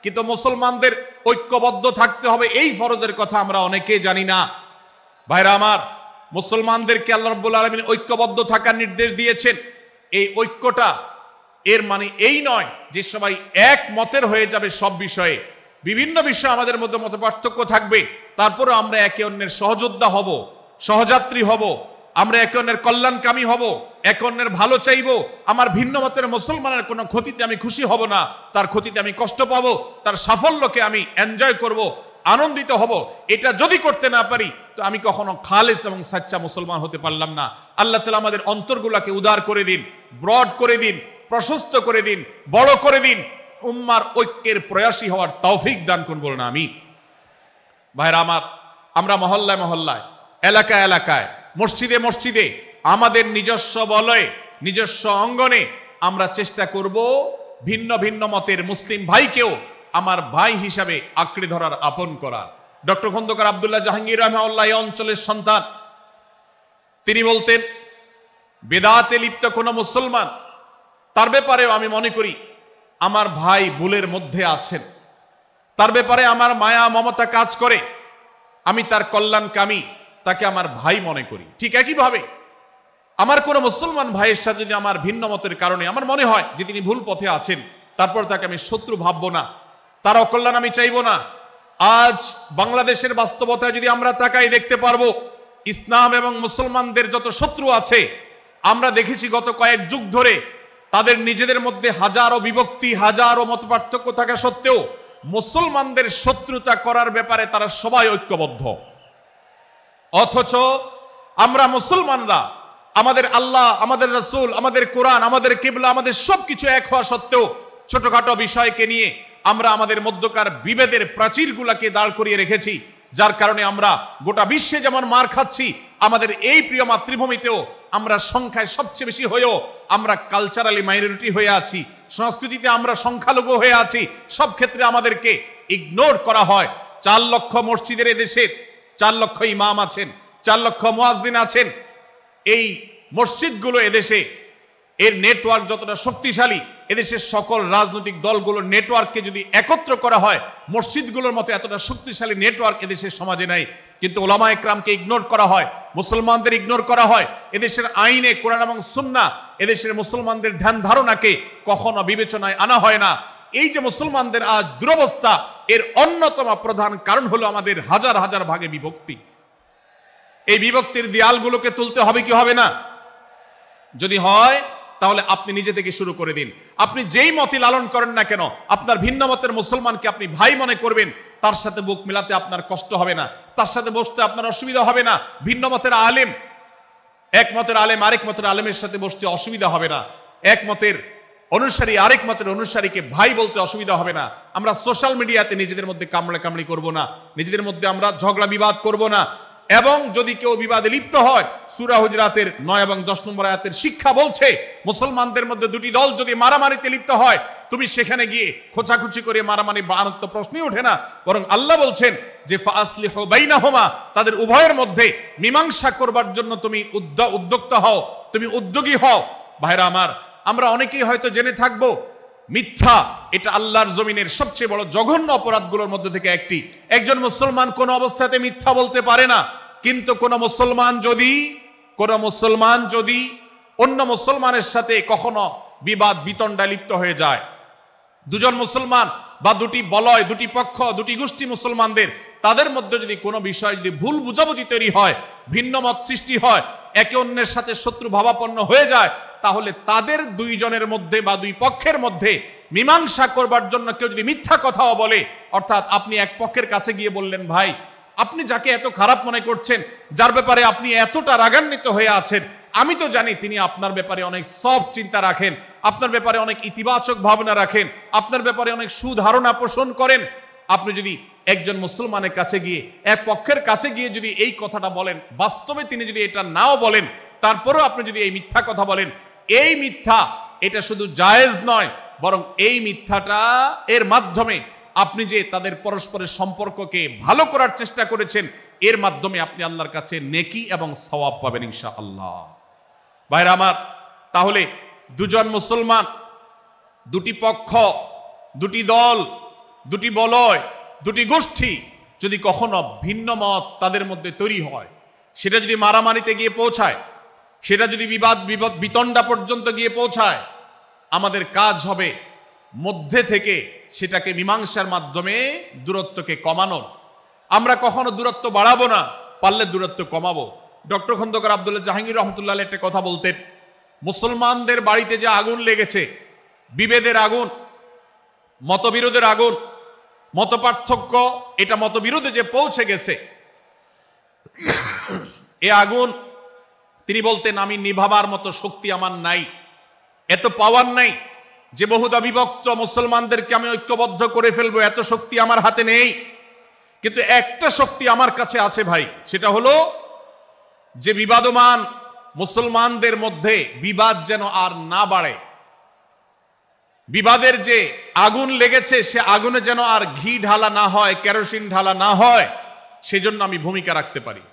কিন্তু মুসলমানদের ঐক্যবদ্ধ থাকতে হবে এই ফরজের কথা আমরা অনেকেই জানি না। ভাইরা আমার, মুসলমানদেরকে আল্লাহ রাব্বুল আলামিন ঐক্যবদ্ধ থাকার নির্দেশ দিয়েছেন। এই ঐক্যটা এর মানে এই নয় যে সবাই এক মতের হয়ে যাবে সব বিষয়ে। বিভিন্ন বিষয়ে আমাদের মধ্যে মত পার্থক্য থাকবে, তারপরে আমরা একে অন্যের সহযোদ্ধা হব, সহযাত্রী হব, আমরা একে অন্যের কল্যাণকামী হব, একে অন্যের ভালো চাইব। আমার ভিন্ন মতের মুসলমানের কোনো ক্ষতিতে আমি খুশি হব না, তার ক্ষতিতে আমি কষ্ট পাবো, তার সাফল্যকে আমি এনজয় করব, আনন্দিত হব। এটা যদি করতে না পারি তো আমি কখনো খালেস এবং সাচ্চা মুসলমান হতে পারলাম না। আল্লাহ তাআলা আমাদের অন্তরগুলোকে উদার করে দিন, ব্রড করে দিন, প্রশস্ত করে দিন, বড় করে দিন, উম্মার ঐক্যের প্রয়াসী হওয়ার তৌফিক দান করুন, বলুন আমিন। ভাইরা আমার, আমরা মহল্লায় মহল্লায়, এলাকায় এলাকায়, মসজিদে মসজিদে, আমাদের নিজস্ব বলয়ে, নিজস্ব অঙ্গনে আমরা চেষ্টা করব ভিন্ন ভিন্ন মতের মুসলিম ভাইকেও আমার ভাই হিসাবে আঁকড়ে ধরার, আপন করার। ডক্টর খন্দকার আব্দুল্লাহ জাহাঙ্গীর রাহমাহুল্লাহ এই অঞ্চলের সন্তান। তিনি বলতেন, বেদাতে লিপ্ত কোনো মুসলমান, তার ব্যাপারেও আমি মনে করি আমার ভাই ভুলের মধ্যে আছেন, তার ব্যাপারে আমার মায়া মমতা কাজ করে, আমি তার কল্যাণকামী, তাকে আমার ভাই মনে করি। ঠিক একইভাবে আমার কোনো মুসলমান ভাইয়ের সাথে যদি আমার ভিন্ন মতের কারণে আমার মনে হয় যে তিনি ভুল পথে আছেন, তারপর তাকে আমি শত্রু ভাববো না, তার অকল্যাণ আমি চাইবো না। আজ বাংলাদেশের বাস্তবতায় যদি আমরা তাকাই, দেখতে পারবো ইসলাম এবং মুসলমানদের যত শত্রু আছে, আমরা দেখেছি গত কয়েক যুগ ধরে তাদের নিজেদের মধ্যে হাজারো বিভক্তি, হাজারো মত পার্থক্য থাকা সত্ত্বেও মুসলমানদের শত্রুতা করার ব্যাপারে তারা সবাই ঐক্যবদ্ধ। অথচ আমরা মুসলমানরা আমাদের আল্লাহ, আমাদের রাসূল, আমাদের কোরআন, আমাদের কিবলা, আমাদের সবকিছু এক হওয়া সত্ত্বেও ছোটখাটো বিষয়কে নিয়ে আমরা আমাদের মধ্যকার বিভেদের প্রাচীরগুলোকে দাঁড় করিয়ে রেখেছি, যার কারণে আমরা গোটা বিশ্বে যেমন মার খাচ্ছি, আমাদের এই প্রিয় মাতৃভূমিতেও আমরা সংখ্যায় সবচেয়ে বেশি হয়েও আমরা কালচারালি মাইনরিটি হয়ে আছি, সংস্কৃতিতে আমরা সংখ্যালঘু হয়ে আছি। সব ক্ষেত্রে আমাদেরকে ইগনোর করা হয়। 4 লক্ষ মসজিদের এদেশের 4 লক্ষ ইমাম আছেন, 4 লক্ষ মুয়াজ্জিন আছেন। এই মসজিদগুলো এদেশে এর নেটওয়ার্ক যতটা শক্তিশালী, এদেশের সকল রাজনৈতিক দলগুলোর নেটওয়ার্ককে যদি একত্র করা হয়, মসজিদগুলোর মতো এতটা শক্তিশালী নেটওয়ার্ক এদেশের সমাজে নাই। কিন্তু ওলামা একরামকে ইগনোর করা হয়, মুসলমানদের ইগনোর করা হয়। এদেশের আইনে কোরআন এবং সুন্নাহ এদেশের মুসলমানদের ধ্যান ধারণাকে কখনো বিবেচনায় আনা হয় না। এই যে মুসলমানদের আজ দুরবস্থা, এর অন্যতম প্রধান কারণ হলো আমাদের হাজার হাজার ভাগে বিভক্তি। এই বিভক্তির দেয়ালগুলোকে তুলতে হবে কি হবে না? যদি হয় তাহলে আপনি নিজে থেকে শুরু করে দিন। আপনি যেই মতই লালন করেন না কেন, আপনার ভিন্ন মতের মুসলমানকে আপনি ভাই মনে করবেন, তার সাথে বুক মিলাতে আপনার কষ্ট হবে না, তার সাথে বসতে আপনার অসুবিধা হবে না। ভিন্ন মতের আলেম, এক মতের আলেম আরেক মতের আলেমের সাথে বসতে অসুবিধা হবে না। এক মতের অনুসারী আরেক মতের অনুসারীকে ভাই বলতে অসুবিধা হবে না। আমরা সোশ্যাল মিডিয়াতে নিজেদের মধ্যে কামড়াকামড়ি করব না, নিজেদের মধ্যে আমরা ঝগড়া বিবাদ করব না। এবং যদি কেউ বিবাদে লিপ্ত হয়, সূরা হুজরাতের 9 এবং 10 নম্বর আয়াতের শিক্ষা বলছে, মুসলমানদের মধ্যে দুটি দল যদি মারামারিতে লিপ্ত হয়, তুমি সেখানে গিয়ে খোঁচাখুচি করে মারামারি বানানোর তো প্রশ্নই ওঠে না। বরং আল্লাহ বলছেন যে ফাসলিহু বাইনাহুমা, তাদের উভয়ের মধ্যে মীমাংসা করবার জন্য তুমি উদ্যোক্তা হও, তুমি উদ্যোগী হও। ভাইরা আমার, আমরা অনেকেই হয়তো জেনে থাকবো মিথ্যা এটা আল্লাহর জমিনের সবচেয়ে বড় জঘন্য অপরাধগুলোর মধ্যে থেকে একটি। একজন মুসলমান কোন অবস্থাতে মিথ্যা বলতে পারে না। কিন্তু কোন মুসলমান যদি অন্য মুসলমানের সাথে কখনো বিবাদ বিতণ্ডায় লিপ্ত হয়ে যায়, দুজন মুসলমান বা দুটি বলয়, দুটি পক্ষ, দুটি গোষ্ঠী মুসলমানদের, তাদের মধ্যে যদি কোনো বিষয় যদি ভুল বুঝাবুঝি তৈরি হয়, ভিন্ন মত সৃষ্টি হয়, একে অন্যের সাথে শত্রু ভাবাপন্ন হয়ে যায়, তাহলে তাদের দুইজনের মধ্যে বা দুই পক্ষের মধ্যে মীমাংসা করবার জন্য কেউ যদি মিথ্যা কথাও বলে, অর্থাৎ আপনি এক পক্ষের কাছে গিয়ে বললেন, ভাই আপনি যাকে এত খারাপ মনে করছেন, যার ব্যাপারে আপনি এতটা রাগান্বিত হয়ে আছেন, আমি তো জানি তিনি আপনার ব্যাপারে অনেক সফট চিন্তা রাখেন, আপনার ব্যাপারে অনেক ইতিবাচক ভাবনা রাখেন, আপনার ব্যাপারে অনেক সুধারণা পোষণ করেন। আপনি যদি একজন মুসলমানের কাছে গিয়ে, এক পক্ষের কাছে গিয়ে যদি এই কথাটা বলেন, বাস্তবে তিনি যদি এটা নাও বলেন, তারপরেও আপনি যদি এই মিথ্যা কথা বলেন, এই মিথ্যা এটা শুধু জায়েজ নয়, বরং এই মিথ্যাটা এর মাধ্যমে আপনি যে তাদের পরস্পরের সম্পর্ককে ভালো করার চেষ্টা করেছেন, এর মাধ্যমে আপনি আল্লাহর কাছে নেকি এবং সওয়াব পাবেন ইনশাআল্লাহ। ভাইরা আমার, তাহলে দুজন মুসলমান, দুটি পক্ষ, দুটি দল, দুটি বলয়, দুটি গোষ্ঠী যদি কখনো ভিন্ন মত তাদের মধ্যে তৈরি হয়, সেটা যদি মারামারিতে গিয়ে পৌঁছায়, সেটা যদি বিবাদ বিতণ্ডা পর্যন্ত গিয়ে পৌঁছায়, আমাদের কাজ হবে মধ্যে থেকে সেটাকে মীমাংসার মাধ্যমে দূরত্বকে কমানো। আমরা কখনো দূরত্ব বাড়াবো না, পারলে দূরত্ব কমাবো। ডক্টর খন্দকার আব্দুল্লাহ জাহাঙ্গীর রহমতুল্লাহ একটা কথা বলতেন, মুসলমানদের বাড়িতে যে আগুন লেগেছে, বিভেদের আগুন, মতবিরোধের আগুন, মত পার্থক্য, এটা মতবিরোধে যে পৌঁছে গেছে, এ আগুন তিনি বলতেন, আমি নিভাবার মতো শক্তি আমার নাই, এত পাওয়ার নাই যে বহুদা বিভক্ত মুসলমানদেরকে আমি ঐক্যবদ্ধ করে ফেলবো, এত শক্তি আমার হাতে নেই। কিন্তু একটা শক্তি আমার কাছে আছে ভাই, সেটা হলো যে বিবাদমান মুসলমানদের মধ্যে বিবাদ যেন আর না বাড়ে, বিবাদের যে আগুন লেগেছে সে আগুনে যেন আর ঘি ঢালা না হয়, কেরোসিন ঢালা না হয়, সেজন্য আমি ভূমিকা রাখতে পারি।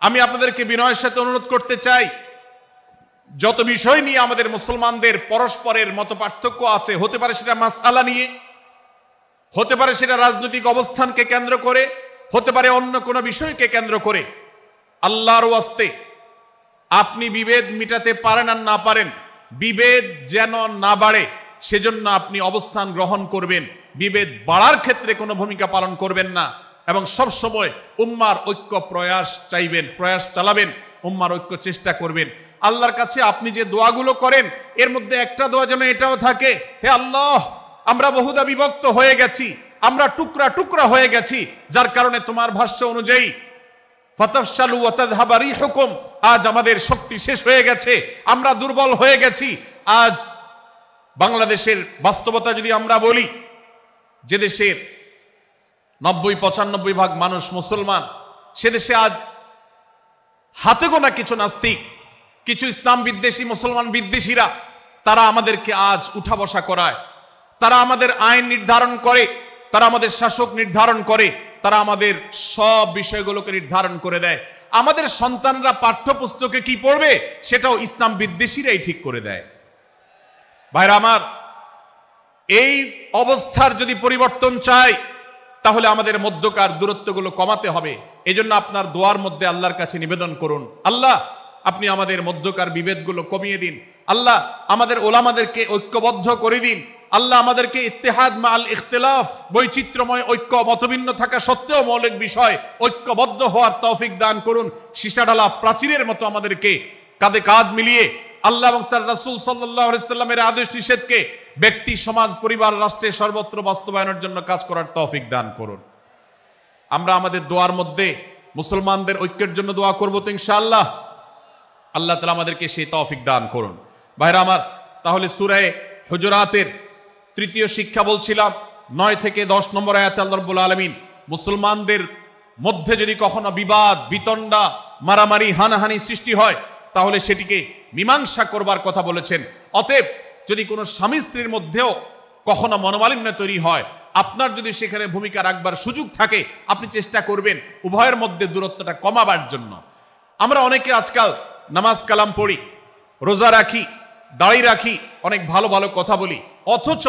আমি আপনাদেরকে বিনয়ের সাথে অনুরোধ করতে চাই, যত বিষয় নিয়ে আমাদের মুসলমানদের পরস্পরের মত পার্থক্য আছে, হতে পারে সেটা মাসআলা নিয়ে, হতে পারে সেটা রাজনৈতিক অবস্থানকে কেন্দ্র করে, হতে পারে অন্য কোনো বিষয়কে কেন্দ্র করে, আল্লাহর ওয়াস্তে আপনি বিভেদ মিটাতে পারেন আর না পারেন, বিভেদ যেন না বাড়ে সেজন্য আপনি অবস্থান গ্রহণ করবেন, বিভেদ বাড়ার ক্ষেত্রে কোনো ভূমিকা পালন করবেন না, এবং সব সময় উম্মার ঐক্য প্রয়াস চাইবেন, প্রয়াস চালাবেন, উম্মার ঐক্য চেষ্টা করবেন। আল্লাহর কাছে আপনি যে দোয়াগুলো করেন, এর মধ্যে একটা দোয়া যেন এটাও থাকে, হে আল্লাহ, আমরা বহুদা বিভক্ত হয়ে গেছি, আমরা টুকরা টুকরা হয়ে গেছি, যার কারণে তোমার ভাষ্য অনুযায়ী ফাতাফশালু ওয়া তাযহাবা রিহুকুম, আজ আমাদের শক্তি শেষ হয়ে গেছে, আমরা দুর্বল হয়ে গেছি। আজ বাংলাদেশের বাস্তবতা যদি আমরা বলি, যে দেশের 90-95 ভাগ মানুষ মুসলমান, সে দেশে আজ হাতে গোনা কিছু নাস্তিক, কিছু ইসলাম বিদ্বেষী, মুসলমান বিদ্বেষীরা, তারা আমাদেরকে আজ উঠা বসা করায়, তারা আমাদের আইন নির্ধারণ করে, তারা আমাদের শাসক নির্ধারণ করে, তারা আমাদের সব বিষয়গুলোকে নির্ধারণ করে দেয়। আমাদের সন্তানরা পাঠ্যপুস্তকে কি পড়বে সেটাও ইসলাম বিদ্বেষীরাই ঠিক করে দেয়। ভাইরা আমার, এই অবস্থার যদি পরিবর্তন চাই তাহলে আমাদের মধ্যকার দূরত্বগুলো কমাতে হবে। এজন্য আপনার দোয়ার মধ্যে আল্লাহর কাছে নিবেদন করুন, আল্লাহ আপনি আমাদের মধ্যকার বিভেদগুলো কমিয়ে দিন, আল্লাহ আমাদের ওলামাদেরকে ঐক্যবদ্ধ করে দিন, আল্লাহ আমাদেরকে ইত্তেহাদ মাল ইখতিলাফ, বৈচিত্র্যময় ঐক্য, মতভিন্ন থাকা সত্ত্বেও মৌলিক বিষয় ঐক্যবদ্ধ হওয়ার তৌফিক দান করুন। সীসাঢালা প্রাচীরের মতো আমাদেরকে কাঁধে কাঁধ মিলিয়ে আল্লাহ এবং তার রাসূল সাল্লাল্লাহু আলাইহি সাল্লামের আদেশ নিষেধকে ব্যক্তি, সমাজ, পরিবার, রাষ্ট্রে সর্বত্র বাস্তবায়নের জন্য কাজ করার তৌফিক দান করুন। আমরা আমাদের দোয়ার মধ্যে মুসলমানদের ঐক্যের জন্য দোয়া করব তো ইনশাআল্লাহ। আল্লাহ তাআলা আমাদেরকে সেই তৌফিক দান করুন। ভাইরা আমার, তাহলে সূরা হুজুরাতের তৃতীয় শিক্ষা বলছিলাম 9 থেকে 10 নম্বর আয়াতে আল্লাহ রাব্বুল আলামিন মুসলমানদের মধ্যে যদি কখনো বিবাদ, বিতণ্ডা, মারামারি, হানাহানি সৃষ্টি হয় তাহলে সেটিকে মীমাংসা করবার কথা বলেছেন। অতএব যদি কোনো স্বামী স্ত্রীর মধ্যেও কখনো মনোমালিন্য তৈরি হয়, আপনার যদি সেখানে ভূমিকা রাখবার সুযোগ থাকে, আপনি চেষ্টা করবেন উভয়ের মধ্যে দূরত্বটা কমাবার জন্য। আমরা অনেকে আজকাল নামাজ কালাম পড়ি, রোজা রাখি, দাড়ি রাখি, অনেক ভালো ভালো কথা বলি, অথচ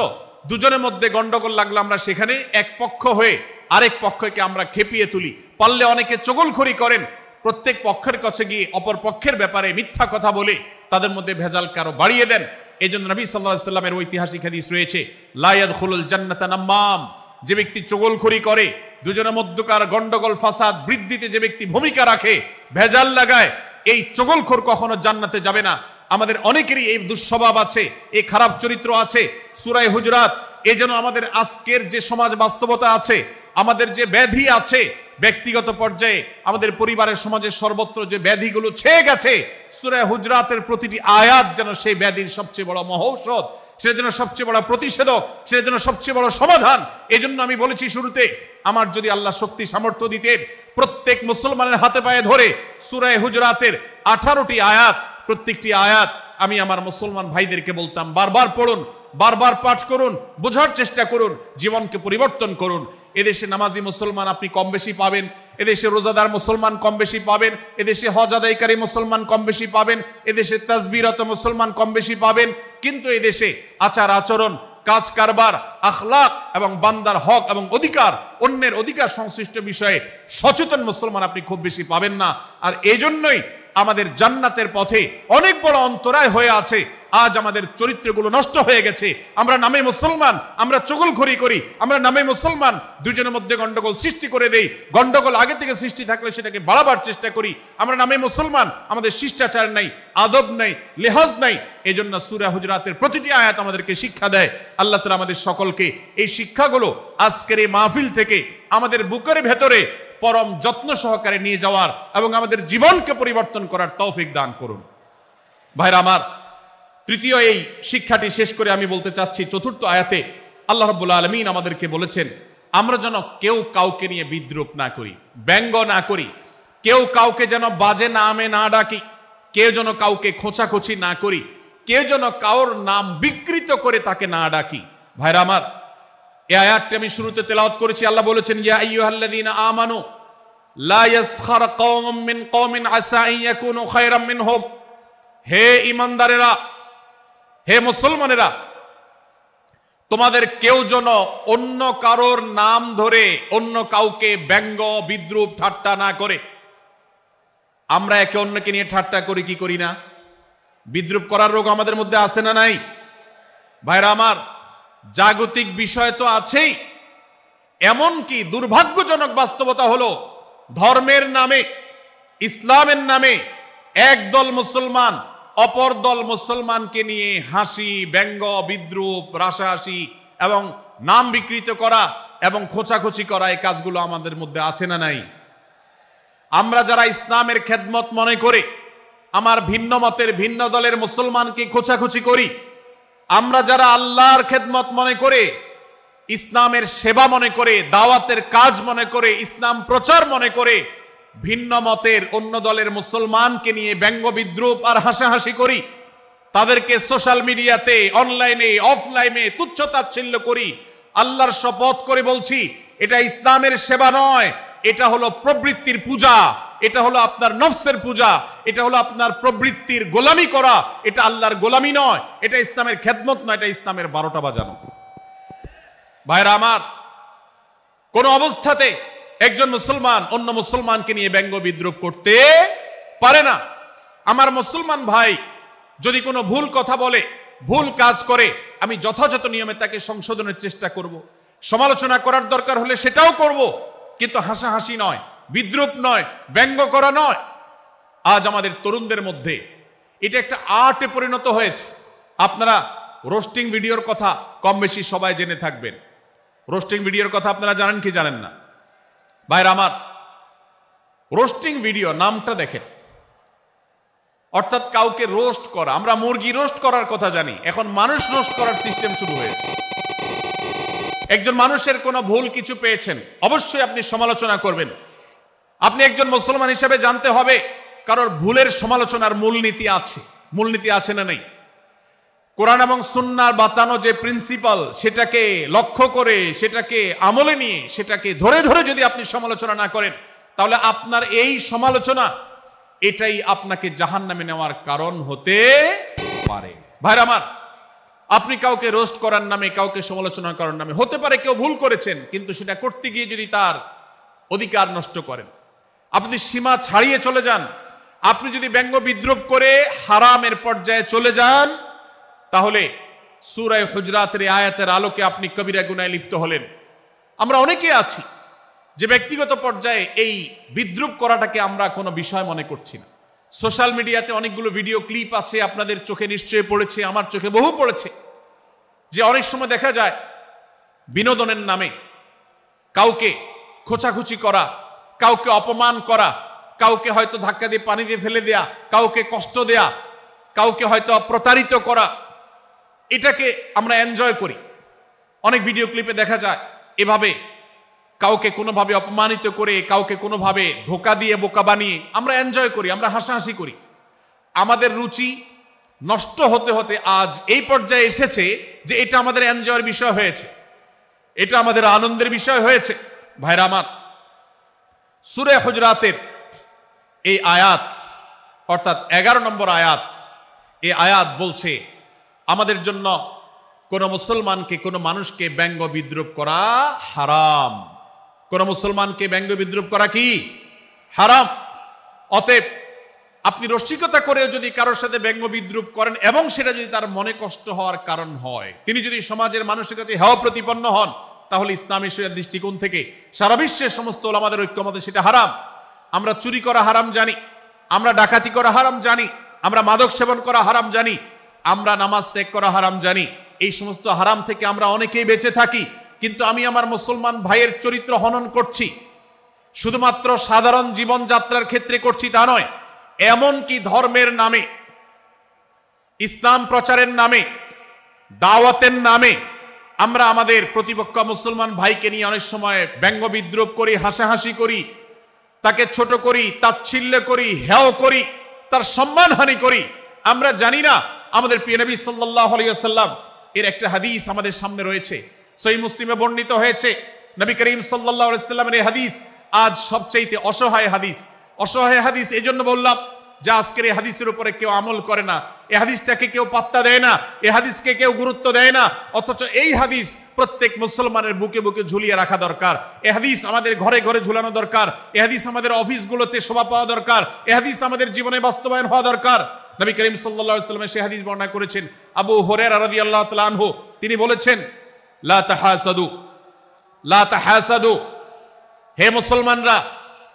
দুজনের মধ্যে গন্ডগোল লাগলে আমরা সেখানে এক পক্ষ হয়ে আরেক পক্ষকে আমরা খেপিয়ে তুলি। পারলে অনেকে চগলখড়ি করেন, প্রত্যেক পক্ষের কাছে গিয়ে অপর পক্ষের ব্যাপারে মিথ্যা কথা বলে তাদের মধ্যে ভেজালকে আরো বাড়িয়ে দেন। এই জন্য নবী সাল্লাল্লাহু আলাইহি সাল্লামের ঐতিহাসিক হাদিস রয়েছে, লা ইয়াদখুলুল জান্নাতা নাম্মাম, যে ব্যক্তি চগলখড়ি করে, দুজনের মধ্যকার গন্ডগোল ফাসাদ বৃদ্ধিতে যে ব্যক্তি ভূমিকা রাখে, ভেজাল লাগায়, এই চগলখোর কখনো জান্নাতে যাবে না। আমাদের অনেকেরই এই দুঃস্বভাব আছে, এই খারাপ চরিত্র আছে। সূরা হুজুরাত এই জন্য আমাদের আজকের যে সমাজ বাস্তবতা আছে, আমাদের যে ব্যাধি আছে ব্যক্তিগত পর্যায়ে, আমাদের পরিবারের, সমাজের সর্বত্র যে ব্যাধিগুলো ছেয়ে গেছে, সূরা হুজুরাতের প্রতিটি আয়াত যেন সেই ব্যাধির সবচেয়ে বড় মহৌষধ, সেটার জন্য সবচেয়ে বড় প্রতিষেধক, সেটার জন্য সবচেয়ে বড় সমাধান। এই জন্য আমি বলেছি শুরুতে, আমার যদি আল্লাহ শক্তি সামর্থ্য দিতেন, প্রত্যেক মুসলমানের হাতে পায়ে ধরে সূরা হুজুরাতের 18টি আয়াত, প্রত্যেকটি আয়াত আমি আমার মুসলমান ভাইদেরকে বলতাম, বারবার পড়ুন, বারবার পাঠ করুন, বোঝার চেষ্টা করুন, জীবনকে পরিবর্তন করুন। এদেশে নামাজি মুসলমান আপনি কম বেশি পাবেন, এদেশে রোজাদার মুসলমান কম বেশি পাবেন, এদেশে হজ আদায়কারী মুসলমান কম বেশি পাবেন, এদেশে তাসবিহরত মুসলমান কম বেশি পাবেন, কিন্তু এদেশে আচার আচরণ, কাজ কারবার, আখলাক এবং বান্দার হক এবং অধিকার, অন্যের অধিকার সংশ্লিষ্ট বিষয়ে সচেতন মুসলমান আপনি খুব বেশি পাবেন না। আর এই জন্যই আমাদের জান্নাতের পথে অনেক বড় অন্তরায় হয়ে আছে। আজ আমাদের চরিত্রগুলো নষ্ট হয়ে গেছে। আমরা নামে মুসলমান, আমরা চগলখড়ি করি, আমরা নামে মুসলমান, দুজনের মধ্যে গন্ডগোল সৃষ্টি করে দেই। গন্ডগোল আগে থেকে সৃষ্টি থাকলে সেটাকে বাড়াবার চেষ্টা করি। আমরা নামে মুসলমান, আমাদের শিষ্টাচার নাই, আদব নাই, লেহাজ নাই। এই জন্য সূরা হুজুরাতের প্রতিটি আয়াত আমাদেরকে শিক্ষা দেয়। আল্লাহ তাআলা আমাদের সকলকে এই শিক্ষাগুলো আজকের এই মাহফিল থেকে আমাদের বুকের ভেতরে পরম যত্ন সহকারে নিয়ে যাওয়ার এবং আমাদের জীবনকে পরিবর্তন করার তৌফিক দান করুন। ভাইরা আমার, তৃতীয় এই শিক্ষাটি শেষ করে আমি বলতে চাচ্ছি, চতুর্থ আয়াতে আল্লাহ রাব্বুল আলামিন আমাদেরকে বলেছেন, আমরা যেন কেউ কাউকে নিয়ে বিদ্রূপ না করি, ব্যঙ্গ না করি, কেউ কাউকে যেন বাজে নামে না ডাকি, কেউ যেন কাউকে খোঁচাখুচি না করি, কেউ যেন কারোর নাম বিকৃত করে তাকে না ডাকি। ভাইরা আমার, এই আয়াতটি আমি শুরুতে তেলাওয়াত করেছি। আল্লাহ বলেছেন, ইয়া আইয়ুহাল্লাযীনা আমানু লা ইয়াসখার কওমুম মিন কওমিন আসা আন ইয়াকুনু খায়রাম মিনহুম। হে ঈমানদারেরা, হে মুসলমানেরা, তোমাদের কেউ যেন অন্য কারোর নাম ধরে অন্য কাউকে ব্যঙ্গ, বিদ্রূপ, ঠাট্টা না করে। আমরা একে অন্যকে নিয়ে ঠাট্টা করি কি করি না? বিদ্রূপ করার রোগ আমাদের মধ্যে আছে না নাই? ভাইরা আমার, জাগতিক বিষয় তো আছেই, এমনকি দুর্ভাগ্যজনক বাস্তবতা হলো ধর্মের নামে, ইসলামের নামে একদল মুসলমান অপর দল মুসলমানকে নিয়ে হাসি, ব্যঙ্গ, বিদ্রূপ, রাশাহাসি এবং নাম বিকৃত করা এবং খোঁচাখুচি করা, এই কাজগুলো আমাদের মধ্যে আছে না নাই? আমরা যারা ইসলামের খেদমত মনে করে আমার ভিন্ন মতের, ভিন্ন দলের মুসলমানকে খোঁচাখুচি করি, আমরা যারা আল্লাহর খেদমত মনে করে, ইসলামের সেবা মনে করে, দাওয়াতের কাজ মনে করে, ইসলাম প্রচার মনে করে ভিন্ন মতের অন্য দলের মুসলমানকে নিয়ে ব্যঙ্গ, বিদ্রূপ আর হাসাহাসি করি, তাদেরকে সোশ্যাল মিডিয়াতে, অনলাইনে, অফলাইনে তুচ্ছ তাচ্ছিল্য করি, আল্লাহর শপথ করে বলছি, এটা ইসলামের সেবা নয়, এটা হলো প্রবৃত্তির পূজা, এটা হলো আপনার নফসের পূজা, এটা হলো আপনার প্রবৃত্তির গোলামি করা, এটা আল্লাহর গোলামি নয়, এটা ইসলামের খেদমত নয়, এটা ইসলামের 12টা বাজানো। ভাইরা আমার, কোন অবস্থাতে একজন মুসলমান অন্য মুসলমানকে নিয়ে ব্যঙ্গ বিদ্রুপ করতে পারে না। আমার মুসলমান ভাই যদি কোনো ভুল কথা বলে, ভুল কাজ করে, আমি যথাযথ নিয়মে তাকে সংশোধনের চেষ্টা করব, সমালোচনা করার দরকার হলে সেটাও করব, কিন্তু হাসাহাসি নয়, বিদ্রুপ নয়, ব্যঙ্গ করা নয়। আজ আমাদের তরুণদের মধ্যে এটা একটা আর্টে পরিণত হয়েছে। আপনারা রোস্টিং ভিডিওর কথা কম বেশি সবাই জেনে থাকবেন। রোস্টিং ভিডিওর কথা আপনারা জানেন কি জানেন না? ভাইরা আমার, রোস্টিং ভিডিও নামটা দেখেন, অর্থাৎ কাউকে রোস্ট করা। আমরা মুরগি রোস্ট করার কথা জানি, এখন মানুষ রোস্ট করার সিস্টেম শুরু হয়েছে। একজন মানুষের কোনো ভুল কিছু পেয়েছেন, অবশ্যই আপনি সমালোচনা করবেন। আপনি একজন মুসলমান হিসেবে জানতে হবে কারোর ভুলের সমালোচনার মূলনীতি আছে। মূলনীতি আছে না নেই? কোরআন এবং সুন্নাহর বাতানো যে প্রিন্সিপাল, সেটাকে লক্ষ্য করে, সেটাকে আমলে নিয়ে, সেটাকে ধরে ধরে যদি আপনি সমালোচনা না করেন, তাহলে আপনার এই সমালোচনা এটাই আপনাকে জাহান্নামে নেওয়ার কারণ হতে পারে। ভাইরা আমার, আপনি কাউকে রোস্ট করার নামে, কাউকে সমালোচনা করার নামে, হতে পারে কেউ ভুল করেছেন, কিন্তু সেটা করতে গিয়ে যদি তার অধিকার নষ্ট করেন, আপনি সীমা ছাড়িয়ে চলে যান, আপনি যদি ব্যঙ্গ বিদ্রুপ করে হারামের পর্যায়ে চলে যান, তাহলে সূরা হুজরাতের আয়াতের আলোকে আপনি কবিরা গুনাহে লিপ্ত হলেন। আমরা অনেকে আছি যে ব্যক্তিগত পর্যায়ে এই বিদ্রুপ করাটাকে আমরা কোনো বিষয় মনে করছি না। সোশ্যাল মিডিয়াতে অনেকগুলো ভিডিও ক্লিপ আছে, আপনাদের চোখে নিশ্চয়ই পড়েছে, আমার চোখে বহু পড়েছে, যে অনেক সময় দেখা যায় বিনোদনের নামে কাউকে খোঁচাখুচি করা, কাউকে অপমান করা, কাউকে হয়তো ধাক্কা দিয়ে পানিতে ফেলে দেয়া, কাউকে কষ্ট দেয়া, কাউকে হয়তো প্রতারিত করা, এটাকে আমরা এনজয় করি। অনেক ভিডিও ক্লিপে দেখা যায় এভাবে কাউকে কোনোভাবে অপমানিত করে, কাউকে কোনোভাবে ধোকা দিয়ে বোকা বানিয়ে আমরা এনজয় করি, আমরা হাসাহাসি করি। আমাদের রুচি নষ্ট হতে হতে আজ এই পর্যায়ে এসেছে যে এটা আমাদের এনজয়ের বিষয় হয়েছে, এটা আমাদের আনন্দের বিষয় হয়েছে। ভাইরা আমার, সূরা হুজরাতের এই আয়াত, অর্থাৎ 11 নম্বর আয়াত, এই আয়াত বলছে আমাদের জন্য কোন মুসলমানকে, কোন মানুষকে ব্যঙ্গ বিদ্রুপ করা হারাম। কোন মুসলমানকে ব্যঙ্গ বিদ্রুপ করা কি হারাম। অতএব আপনি রসিকতা করেও যদি কারোর সাথে ব্যঙ্গ বিদ্রুপ করেন এবং সেটা যদি তার মনে কষ্ট হওয়ার কারণ হয়, তিনি যদি সমাজের মানুষের কাছে হেয় প্রতিপন্ন হন, তাহলে ইসলামী শরিয়ার দৃষ্টিকোণ থেকে সারা বিশ্বের সমস্ত ওলামাদের ঐক্যমতে সেটা হারাম। আমরা চুরি করা হারাম জানি, আমরা ডাকাতি করা হারাম জানি, আমরা মাদক সেবন করা হারাম জানি, আমরা নামাজ ত্যাগ করা হারাম জানি। এই সমস্ত হারাম থেকে আমরা অনেকেই বেঁচে থাকি, কিন্তু আমি আমার মুসলমান ভাইয়ের চরিত্র হনন করছি, শুধুমাত্র সাধারণ জীবনযাত্রার ক্ষেত্রে করছি তা নয়, এমনকি ধর্মের নামে, ইসলাম প্রচারের নামে, দাওয়াতের নামে আমরা আমাদের প্রতিপক্ষ মুসলমান ভাইকে নিয়ে অনেক সময় ব্যঙ্গ বিদ্রুপ করি, হাসাহাসি করি, তাকে ছোট করি, তাচ্ছিল্য করি, হেয় করি, তার সম্মানহানি করি। আমরা জানি না আমাদের প্রিয় নবী সাল্লাল্লাহু আলাইহি ওয়াসাল্লাম এর একটা হাদিস আমাদের সামনে রয়েছে, সহিহ মুসলিমে বর্ণিত হয়েছে। নবী করিম সাল্লাল্লাহু আলাইহি ওয়াসাল্লামের এই হাদিস আজ সবচেয়ে অসহায় হাদিস। অসহায় হাদিস এই জন্য বললাম যে আজকের এই হাদিসের উপরে কেউ আমল করে না, এই হাদিসটাকে কেউ পাত্তা দেয় না, এই হাদিসকে কেউ গুরুত্ব দেয় না, অথচ এই হাদিস প্রত্যেক মুসলমানের বুকে বুকে ঝুলিয়ে রাখা দরকার। এই হাদিস আমাদের ঘরে ঘরে ঝুলানো দরকার, এই হাদিস আমাদের অফিসগুলোতে শোভা পাওয়া দরকার, এই হাদিস আমাদের জীবনে বাস্তবায়ন হওয়া দরকার। নবী করিম সাল্লাল্লাহু আলাইহি ওয়াসাল্লাম সেই হাদিস বর্ণনা করেছেন। আবু হুরায়রা রাদিয়াল্লাহু তাআলা আনহু তিনি বলেছেন, লা তাহাসাদু, লা তাহাসাদু, হে মুসলমানরা,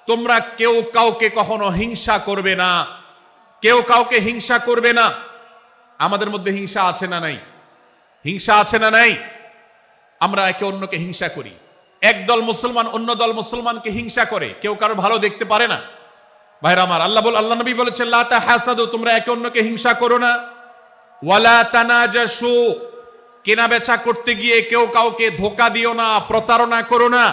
তোমরা কেউ কাউকে কখনো হিংসা করবে না, কেউ কাউকে হিংসা করবে না। আমাদের মধ্যে হিংসা আছে না নাই? হিংসা আছে না নাই? আমরা একে অন্যকে হিংসা করি। একদল মুসলমান অন্য দল মুসলমানকে হিংসা করে, কেউ কারো ভালো দেখতে পারে না। ভাইরা আমার, আল্লাহ নবী বলেছেন, লা তাহাসাদু, তোমরা একে অন্যকে হিংসা করো না। ওয়ালা তানাজাসু, কেনা বেচা করতে গিয়ে কেউ কাউকে ধোকা দিও না, প্রতারণা করো না।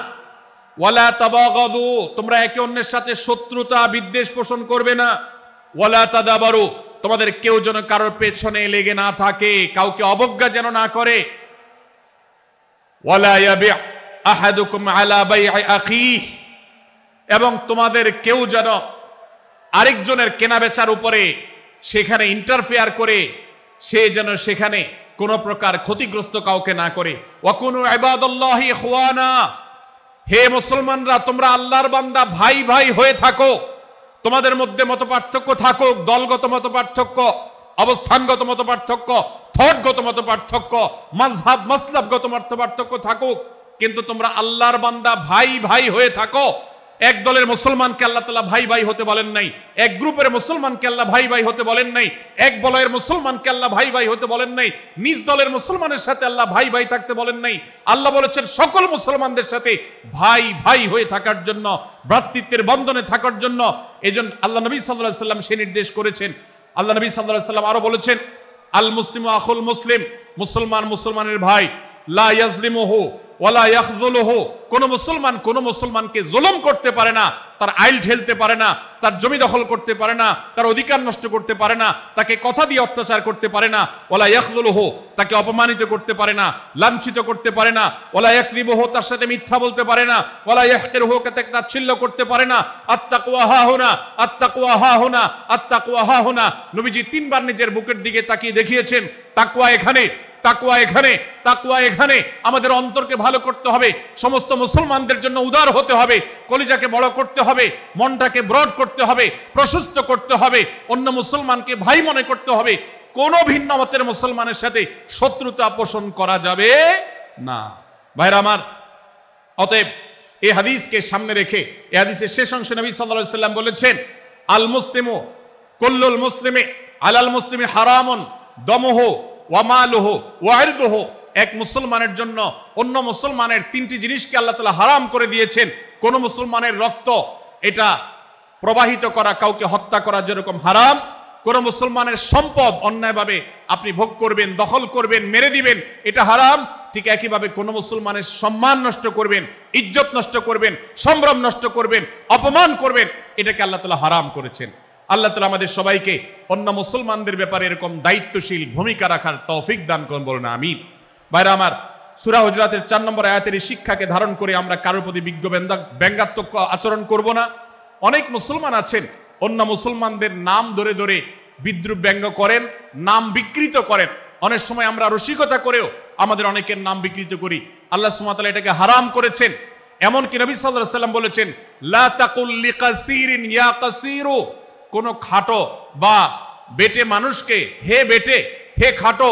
ওয়ালা তাবাগাদু, তোমরা একে অন্যের সাথে শত্রুতা বিদ্বেষ পোষণ করবে না। ওয়ালা তাদাবারু, তোমাদের কেউ যেন কারোর পেছনে লেগে না থাকে, কাউকে অবজ্ঞা যেন না করে। ওয়ালা ইয়াবি আহাদুকুম আলা বাই'i আখিহি, এবং তোমাদের কেউ যেন আরেকজনের কেনাবেচার উপরে সেখানে ইন্টারফেয়ার করে সে যেন সেখানে কোন প্রকার ক্ষতিগ্রস্ত কাউকে না করে। ওয়াকুনু ইবাদাল্লাহি ইখওয়ানা, হে মুসলমানরা তোমরা আল্লাহর বান্দা ভাই ভাই হয়ে থাকো। তোমাদের মধ্যে মতপার্থক্য থাকুক, দলগত মতপার্থক্য, অবস্থানগত মতপার্থক্য, থটগত মতপার্থক্য, মাযহাব মাসলাবগত মতপার্থক্য থাকুক, কিন্তু তোমরা আল্লাহর বান্দা ভাই ভাই হয়ে থাকো। এক দলের মুসলমানকে আল্লাহ তাআলা ভাই ভাই হতে বলেন নাই, এক গ্রুপের মুসলমানকে আল্লাহ ভাই ভাই হতে বলেন নাই, এক বলয়ের মুসলমানকে আল্লাহ ভাই ভাই হতে বলেন নাই, নিজ দলের মুসলমানের সাথে আল্লাহ ভাই ভাই থাকতে বলেন নাই। আল্লাহ বলেছেন সকল মুসলমানদের সাথে ভাই ভাই হয়ে থাকার জন্য, ভ্রাতৃত্বের বন্ধনে থাকার জন্য। এজন্য আল্লাহ নবী সাল্লাল্লাহু আলাইহি ওয়াসাল্লাম সে নির্দেশ করেছেন। আল্লাহ নবী সাল্লাল্লাহু আলাইহি ওয়াসাল্লাম আরো বলেছেন, আল মুসলিমু আখুল মুসলিম, মুসলমান মুসলমানের ভাই, লা ইয়াজলিমুহু ওয়ালা ইয়াখযুলুহু, কোন মুসলমান কোন মুসলমানকে জুলুম করতে পারে না, তার আইল ঠেলতে পারে না, তার জমি দখল করতে পারে না, তার অধিকার নষ্ট করতে পারে না, তাকে কথা দিয়ে অত্যাচার করতে পারে না, ওয়ালা ইয়াখযুলুহু, তাকে অপমানিত করতে পারে না, লাঞ্ছিত করতে পারে না, ওয়ালা ইয়াকযিবুহু, তার সাথে মিথ্যা বলতে পারে না, ওয়ালা ইয়াহকিরুহু, তাকে তাচ্ছিল্য করতে পারে না। আত্তাকওয়া হাহুনা, আত্তাকওয়া হাহুনা, আত্তাকওয়া হাহুনা। নবীজি তিনবার নিজের বুকের দিকে তাকিয়ে দেখিয়েছেন, তাকওয়া এখানে, তাকওয়া এখানে, তাকওয়া এখানে। আমাদের অন্তরকে ভালো করতে হবে, সমস্ত মুসলমানদের জন্য উদার হতে হবে, কলিজাকে বড় করতে হবে, মনটাকে ব্রড করতে হবে, প্রশস্ত করতে হবে, অন্য মুসলমানকে ভাই মনে করতে হবে। কোন ভিন্ন মতের মুসলমানের সাথে শত্রুতা পোষণ করা যাবে না। ভাইরা আমার, অতএব এই হাদিসকে সামনে রেখে এই হাদিসের শেষ অংশে নবী সাল্লাল্লাহু আলাইহি ওয়াসাল্লাম বলেছেন, আল মুসলিমু কুল্লুল মুসলিমি আলাল মুসলিমি হারামুন দমুহু ওয়া মালুহু ওয়া ইরদুহু। এক মুসলমানের জন্য অন্য মুসলমানের তিনটি জিনিসকে আল্লাহ তাআলা হারাম করে দিয়েছেন। কোন মুসলমানের রক্ত এটা প্রবাহিত করা, কাউকে হত্যা করা যেরকম হারাম, কোন মুসলমানের সম্পদ অন্যায়ভাবে আপনি ভোগ করবেন, দখল করবেন, মেরে দিবেন, এটা হারাম। ঠিক একইভাবে কোন মুসলমানের সম্মান নষ্ট করবেন, ইজ্জত নষ্ট করবেন, সম্ভ্রম নষ্ট করবেন, অপমান করবেন, এটাকে আল্লাহ তাআলা হারাম করেছেন। আল্লাহ তাআলা আমাদের সবাইকে অন্য মুসলমানদের ব্যাপারে এরকম দায়িত্বশীল ভূমিকা রাখার তৌফিক দান করুন, বলুন আমিন। ভাইরা আমার, সূরা হুজুরাতের 4 নম্বর আয়াতের এই শিক্ষাকে ধারণ করে আমরা কারোর প্রতি ব্যঙ্গাত্মক আচরণ করব না। অনেক মুসলমান আছেন অন্য মুসলমানদের নাম ধরে ধরে বিদ্রুপ ব্যঙ্গ করেন, নাম বিকৃত করেন। অনেক সময় আমরা রসিকতা করেও আমাদের অনেকের নাম বিকৃত করি। আল্লাহ সুবহানাহু ওয়া তাআলা এটাকে হারাম করেছেন। এমনকি নবী সাল্লাল্লাহু আলাইহি ওয়াসাল্লাম বলেছেন, লা তাকুল লিকাসিরিন ইয়া কাসিরু, কোন খাটো বা বেটে মানুষকে হে বেটে, হে খাটো,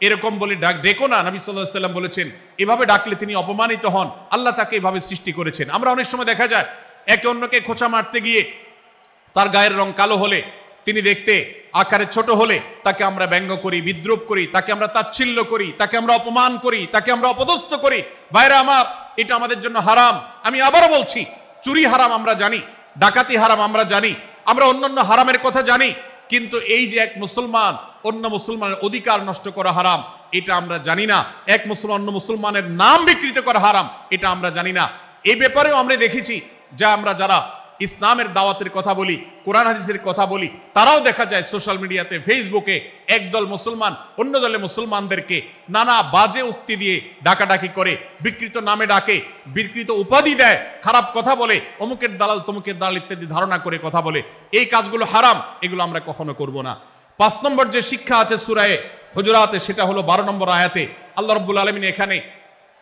এরকম বলে ডেকো না। নবী সাল্লাল্লাহু আলাইহি ওয়াসাল্লাম বলেছেন, এভাবে ডাকলে তিনি অপমানিত হন। আল্লাহ তাকে এভাবে সৃষ্টি করেছেন। আমরা অনেক সময় দেখা যায় একে অন্যকে খোঁচা মারতে গিয়ে তার গায়ের রং কালো হলে, তিনি দেখতে আকারে ছোট হলে তাকে আমরা ব্যঙ্গ করি, বিদ্রুপ করি, তাকে আমরা তাচ্ছিল্য করি, তাকে আমরা অপমান করি, তাকে আমরা অপদস্থ করি। ভাইরা আমার, এটা আমাদের জন্য হারাম। আমি আবারও বলছি, চুরি হারাম আমরা জানি, ডাকাতি হারাম আমরা জানি, আমরা অন্যান্য হারামের কথা জানি, কিন্তু এই যে এক মুসলমান অন্য মুসলমানের অধিকার নষ্ট করা হারাম, এটা আমরা জানি না। এক মুসলমান অন্য মুসলমানের নাম বিকৃত করা হারাম, এটা আমরা জানি না। এই ব্যাপারেও আমরা দেখেছি যে আমরা যারা ইসলামের দাওয়াতের কথা বলি, কোরআন হাদিসের কথা বলি, তারাও দেখা যায় সোশ্যাল মিডিয়াতে, ফেসবুকে একদল মুসলমান অন্য দলে মুসলমানদেরকে নানা বাজে উক্তি দিয়ে ডাকাডাকি করে, বিকৃত নামে ডাকে, বিকৃত উপাধি দেয়, খারাপ কথা বলে, অমুকের দালাল তমুকের দালাল ইত্যাদি ধারণা করে কথা বলে। এই কাজগুলো হারাম, এগুলো আমরা কখনো করব না। 5 নম্বর যে শিক্ষা আছে সূরা হুজুরাতে, সেটা হলো 12 নম্বর আয়াতে আল্লাহ রাব্বুল আলামিন এখানে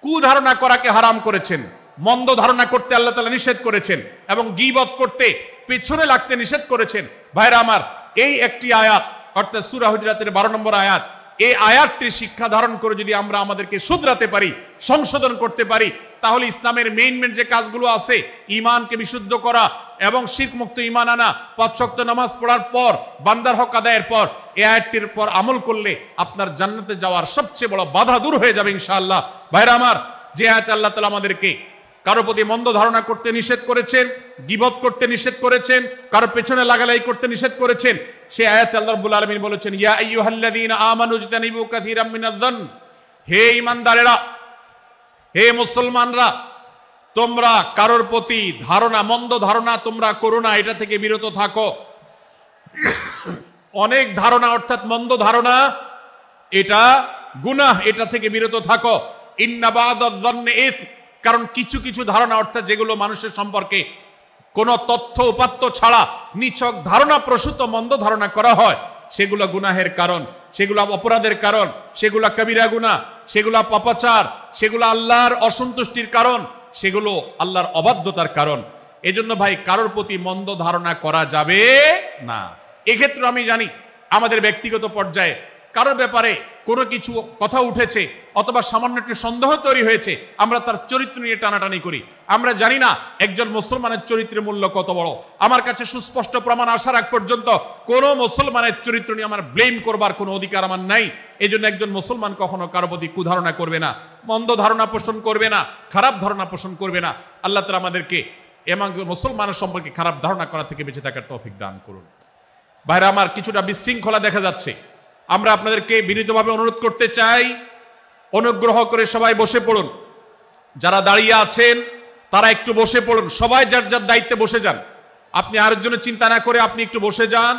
কুধারণা করাকে হারাম করেছেন, মন্দ ধারণা করতে আল্লাহ তাআলা নিষেধ করেছেন, এবং গীবত করতে, পেছনে লাগতে নিষেধ করেছেন। ভাইরা আমার, এই একটি আয়াত অর্থাৎ সূরা হুজুরাতের 12 নম্বর আয়াত, এই আয়াতটির শিক্ষা ধারণ করে যদি আমরা আমাদেরকে শুধরাতে পারি, সংশোধন করতে পারি, তাহলে ইসলামের মেইন যে কাজগুলো আছে, ঈমানকে বিশুদ্ধ করা এবং শিরক মুক্ত ঈমান আনা, 5 ওয়াক্ত নামাজ পড়ার পর, বান্দার হক আদায়ের পর, এই আয়াতটির পর আমল করলে আপনার জান্নাতে যাওয়ার সবচেয়ে বড় বাধা দূর হয়ে যাবে ইনশাআল্লাহ। ভাইরা আমার, যে আয়াতে আল্লাহ তাআলা আমাদেরকে কারো প্রতি মন্দ ধারণা করতে নিষেধ করেছেন, গীবত করতে নিষেধ করেছেন, কারো পেছনে লাগালাই করতে নিষেধ করেছেন, সেই আয়াতে আল্লাহ রাব্বুল আলামিন বলেছেন, ইয়া আইয়ুহাল্লাযীনা আমানু ইজতানিবু কাসীরাম মিনায-যন্ন, হে ঈমানদারেরা, হে মুসলমানরা, তোমরা কারোর প্রতি ধারণা, মন্দ ধারণা তোমরা করো না, এটা থেকে বিরত থাকো। অনেক ধারণা অর্থাৎ মন্দ ধারণা, এটা গুনাহ, এটা থেকে বিরত থাকো। ইন্না বা'দায-যন্নি ইসম, কারণ কিছু কিছু ধারণা অর্থাৎ যেগুলো মানুষের সম্পর্কে কোনো তথ্য উপাত্ত ছাড়া নিছক ধারণা প্রসূত মন্দ ধারণা করা হয়, সেগুলো গুনাহের কারণ, সেগুলো অপরাধের কারণ, সেগুলো কবিরা গুনাহ, সেগুলো পাপাচার, সেগুলো আল্লাহর অসন্তুষ্টির কারণ, সেগুলো আল্লাহর অবাধ্যতার কারণ। এজন্য ভাই কারোর প্রতি মন্দ ধারণা করা যাবে না। এক্ষেত্রে আমি জানি আমাদের ব্যক্তিগত পর্যায়ে কারোর ব্যাপারে কোনো কিছু কথা উঠেছে অথবা সামান্য একটু সন্দেহ তৈরি হয়েছে, আমরা তার চরিত্র নিয়ে টানাটানি করি। আমরা জানি না একজন মুসলমানের চরিত্রের মূল্য কত বড়। আমার কাছে সুস্পষ্ট প্রমাণ আসার আগ পর্যন্ত কোনো মুসলমানের চরিত্র নিয়ে আমার ব্লেম করবার কোনো অধিকার আমার নাই। এই জন্য একজন মুসলমান কখনো কারো প্রতি কুধারণা করবে না, মন্দ ধারণা পোষণ করবে না, খারাপ ধারণা পোষণ করবে না। আল্লাহ তাআলা আমাদেরকে এবং মুসলমানের সম্পর্কে খারাপ ধারণা করা থেকে বেঁচে থাকার তৌফিক দান করুন। ভাইরা আমার, কিছুটা বিশৃঙ্খলা দেখা যাচ্ছে। আমরা আপনাদেরকে বিনীতভাবে অনুরোধ করতে চাই, অনুগ্রহ করে সবাই বসে পড়ুন। যারা দাঁড়িয়ে আছেন তারা একটু বসে পড়ুন, সবাই যার যার দায়িত্বে বসে যান। আপনি আরেকজনের চিন্তা না করে আপনি একটু বসে যান।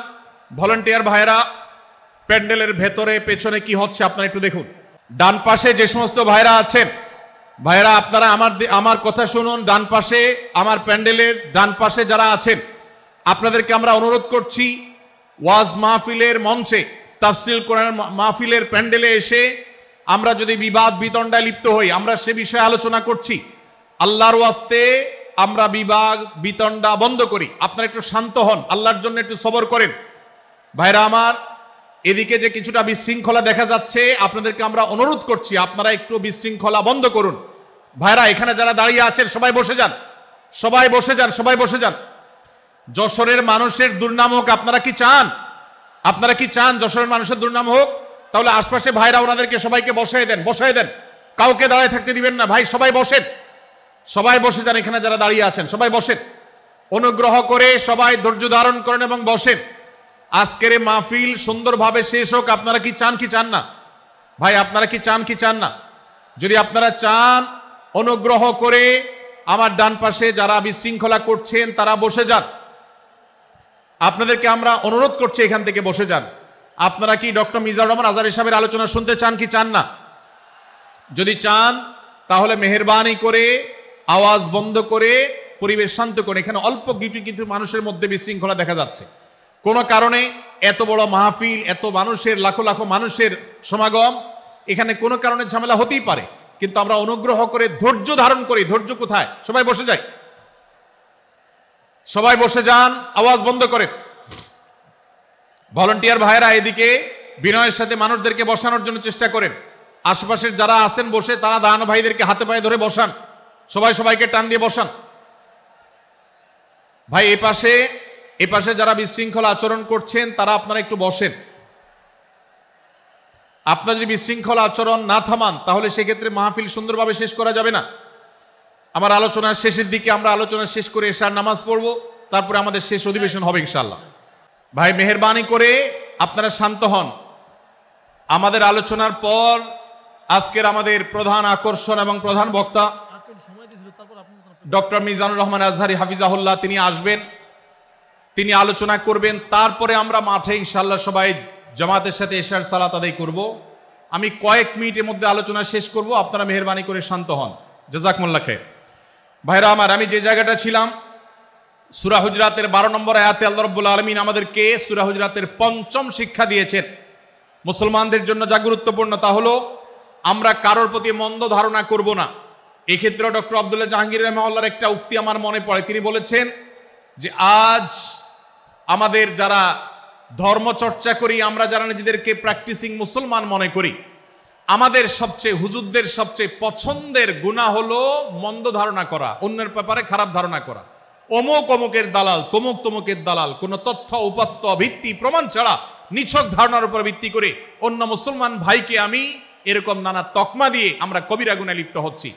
ভলান্টিয়ার ভাইরা প্যান্ডেলের ভেতরে পেছনে কি হচ্ছে আপনারা একটু দেখুন। ডান পাশে যে সমস্ত ভাইরা আছেন, ভাইরা আপনারা আমার কথা শুনুন। ডান পাশে আমার প্যান্ডেলের ডান পাশে যারা আছেন আপনাদেরকে আমরা অনুরোধ করছি, ওয়াজ মাহফিলের মঞ্চে, তাফসীর কোরআন মাহফিলের প্যান্ডেলে এসে আমরা যদি বিবাদ বিতণ্ডায় লিপ্ত হই, আমরা সে বিষয়ে আলোচনা করছি, আল্লাহর ওয়াস্তে আমরা বিবাদ বিতণ্ডা বন্ধ করি। আপনারা একটু শান্ত হন, আল্লাহর জন্য একটু সবর করেন। ভাইরা আমার, এদিকে যে কিছুটা বিশৃঙ্খলা দেখা যাচ্ছে, আপনাদেরকে আমরা অনুরোধ করছি আপনারা একটু বিশৃঙ্খলা বন্ধ করুন। ভাইরা এখানে যারা দাঁড়িয়ে আছেন সবাই বসে যান, সবাই বসে যান, সবাই বসে যান। যশোরের মানুষের দুর্নাম হোক আপনারা কি চান? আপনারা কি চান যশোরের মানুষের দুর্নাম হোক? তাহলে আশপাশে ভাইরা ওনাদেরকে সবাইকে বসায় দেন, বসায় দেন, কাউকে দাঁড়ায় থাকতে দিবেন না। ভাই সবাই বসেন, সবাই বসে যান। এখানে যারা দাঁড়িয়ে আছেন সবাই বসেন, অনুগ্রহ করে সবাই ধৈর্য ধারণ করেন এবং বসেন। আজকের মাহফিল সুন্দরভাবে শেষ হোক। আপনারা কি চান কি চান না? ভাই আপনারা কি চান কি চান না? যদি আপনারা চান, অনুগ্রহ করে আমার ডান পাশে যারা বিশৃঙ্খলা করছেন তারা বসে যান। আপনাদেরকে আমরা অনুরোধ করছি এখান থেকে বসে যান। আপনারা কি ডক্টর মিজানুর রহমান আজহারী সাহেবের আলোচনা শুনতে চান কি চান না? যদি চান তাহলে মেহেরবানি করে আওয়াজ বন্ধ করে পরিবেশ শান্ত করে। এখানে অল্প কিছু মানুষের মধ্যে বিশৃঙ্খলা দেখা যাচ্ছে। কোনো কারণে এত বড় মাহফিল, এত মানুষের, লাখো লাখো মানুষের সমাগম, এখানে কোনো কারণে ঝামেলা হতেই পারে, কিন্তু আমরা অনুগ্রহ করে ধৈর্য ধারণ করি। ধৈর্য কোথায়? সবাই বসে যাই, সবাই বসে যান, আওয়াজ বন্ধ করে। ভলান্টিয়ার ভাইরা এদিকে বিনয়ের সাথে মানুষদেরকে বসানোর জন্য চেষ্টা করেন। আশেপাশের যারা আছেন বসে, তারা দাঁড়ানো ভাইদেরকে হাতে পায়ে ধরে বসান, সবাই সবাইকে টান দিয়ে বসান। ভাই এপাশে যারা বিশৃঙ্খলা আচরণ করছেন তারা আপনারা একটু বসেন। আপনারা যদি বিশৃঙ্খলা আচরণ না থামান তাহলে সেক্ষেত্রে মাহফিল সুন্দরভাবে শেষ করা যাবে না। আমার আলোচনার শেষের দিকে আমরা আলোচনা শেষ করে এশার নামাজ পড়ব, তারপরে আমাদের শেষ অধিবেশন হবে ইনশাআল্লাহ। ভাই মেহেরবানি করে আপনারা শান্ত হন। আমাদের আলোচনার পর আজকের আমাদের প্রধান আকর্ষণ এবং প্রধান বক্তা ডক্টর মিজানুর রহমান আজহারী হাফিজাহুল্লাহ তিনি আসবেন, তিনি আলোচনা করবেন। তারপরে আমরা মাঠে ইনশাআল্লাহ সবাই জামাতের সাথে এশার সালাত আদায় করব। আমি কয়েক মিনিটের মধ্যে আলোচনা শেষ করব, আপনারা মেহেরবানি করে শান্ত হন। জাযাকুমুল্লাহ খাইর। ভাইরা আমার, আমি যে জায়গাটা ছিলাম, সূরা হুজরাতের 12 নম্বর আয়াতে আল্লাহ রাব্বুল আলামিন আমাদেরকে সূরা হুজরাতের 5ম শিক্ষা দিয়েছেন মুসলমানদের জন্য, যা গুরুত্বপূর্ণ তা হলো আমরা কারোর প্রতি মন্দ ধারণা করব না। এক্ষেত্রে ডক্টর আব্দুল্লাহ জাহাঙ্গীর রাহিমাহুল্লাহর একটা উক্তি আমার মনে পড়ে। তিনি বলেছেন যে আজ আমাদের যারা ধর্মচর্চা করি, আমরা যারা নিজেদেরকে প্র্যাকটিসিং মুসলমান মনে করি, আমাদের সবচেয়ে, হুজুরদের সবচেয়ে পছন্দের গুনাহ হলো মন্দ ধারণা করা, অন্যের ব্যাপারে খারাপ ধারণা করা। অমুক অমুকের দালাল, তমুক তমুকের দালাল, কোনো তথ্য উপাত্ত ভিত্তি প্রমাণ ছাড়া নিছক ধারণার উপর ভিত্তি করে অন্য মুসলমান ভাইকে আমি এরকম নানা তকমা দিয়ে আমরা কবিরা গুনাহে লিপ্ত হচ্ছি।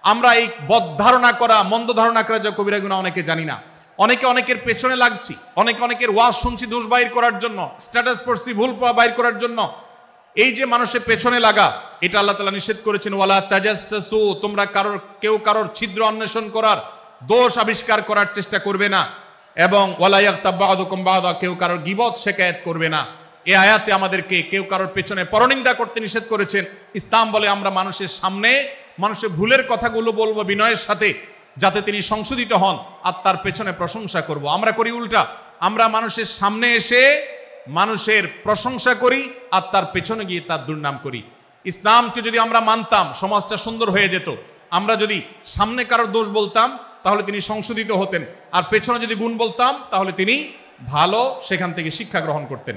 আমরা এই বদ ধারণা করা, মন্দ ধারণা করা যে কবিরা গুনাহ অনেকে জানি না। অনেকে অনেকের পেছনে লাগছি, অনেকের ওয়াজ শুনছি দোষ বাইর করার জন্য, স্ট্যাটাস পড়ছি ভুল বাইর করার জন্য। এই যে মানুষের পেছনে লাগা, এটা আল্লাহ তাআলা নিষেধ করেছেন, ওয়ালা তাজাসসু, তোমরা কেউ কারোর ছিদ্র অন্বেষণ করার, দোষ আবিষ্কার করার চেষ্টা করবে না, এবং ওয়ালা ইয়াগতাব বা'দুকুম বা'দা, কেউ কারোর গীবত শিকায়াত করবে না। এই আয়াতে আমাদেরকে কেউ কারোর পেছনে পরনিন্দা করতে নিষেধ করেছেন। ইসলাম বলে আমরা মানুষের সামনে মানুষের ভুলের কথাগুলো বলবো বিনয়ের সাথে, যাতে তিনি সংশোধিত হন, আর তার পেছনে প্রশংসা করব। আমরা করি উল্টা, আমরা মানুষের সামনে এসে মানুষের প্রশংসা করি আর তার পেছনে গিয়ে তার দুর্নাম করি। ইসলামকে যদি আমরা মানতাম, সমাজটা সুন্দর হয়ে যেত। আমরা যদি সামনে কারোর দোষ বলতাম তাহলে তিনি সংশোধিত হতেন, আর পেছনে যদি গুণ বলতাম তাহলে তিনি ভালো সেখান থেকে শিক্ষা গ্রহণ করতেন।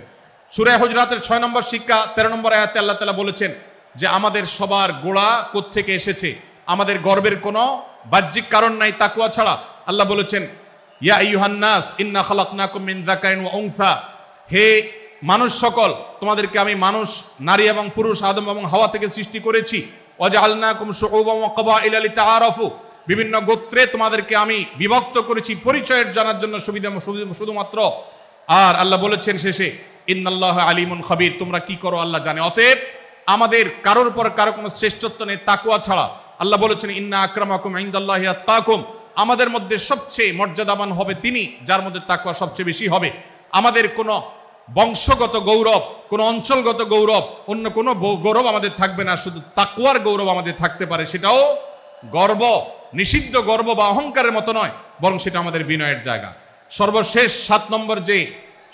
সূরা হুজরাতের 6 নম্বর শিক্ষা 13 নম্বর আয়াতে আল্লাহ তাআলা বলেছেন যে আমাদের সবার গোড়া কোত্থেকে এসেছে, আমাদের গর্বের কোনো বাহ্যিক কারণ নাই তাকওয়া ছাড়া। আল্লাহ বলেছেন ইয়া আইয়ুহান নাস ইন্না খালাকনাকুম মিন যাকারিন ওয়া উনসা, হে মানুষ সকল, তোমাদেরকে আমি মানুষ, নারী এবং পুরুষ, আদম এবং হাওয়া থেকে সৃষ্টি করেছি। ওয়াজআলনাকুম শুউবান ওয়া ক্বাবাইলা লিতাআরাফু, বিভিন্ন গোত্রে তোমাদেরকে আমি বিভক্ত করেছি পরিচয়ের জানার জন্য শুধুমাত্র। আর আল্লাহ বলেছেন শেষে ইন্নাল্লাহা আলিমুন খাবীর, তোমরা কি করো আল্লাহ জানে। অতএব আমাদের কারোর পর কারো কোনো শ্রেষ্ঠত্ব নেই তাকওয়া ছাড়া। আল্লাহ বলেছেন ইন্না আকরামাকুম ইনদাল্লাহি আত্তাকুম, আমাদের মধ্যে সবচেয়ে মর্যাদাবান হবে তিনি যার মধ্যে তাকওয়া সবচেয়ে বেশি হবে। আমাদের কোনো বংশগত গৌরব, কোনো অঞ্চলগত গৌরব, অন্য কোনো গৌরব আমাদের থাকবে না, শুধু তাকওয়ার গৌরব আমাদের থাকতে পারে। সেটাও গর্ব, নিষিদ্ধ গর্ব বা অহংকারের মতো নয়, বরং সেটা আমাদের বিনয়ের জায়গা। সর্বশেষ 7 নম্বর যে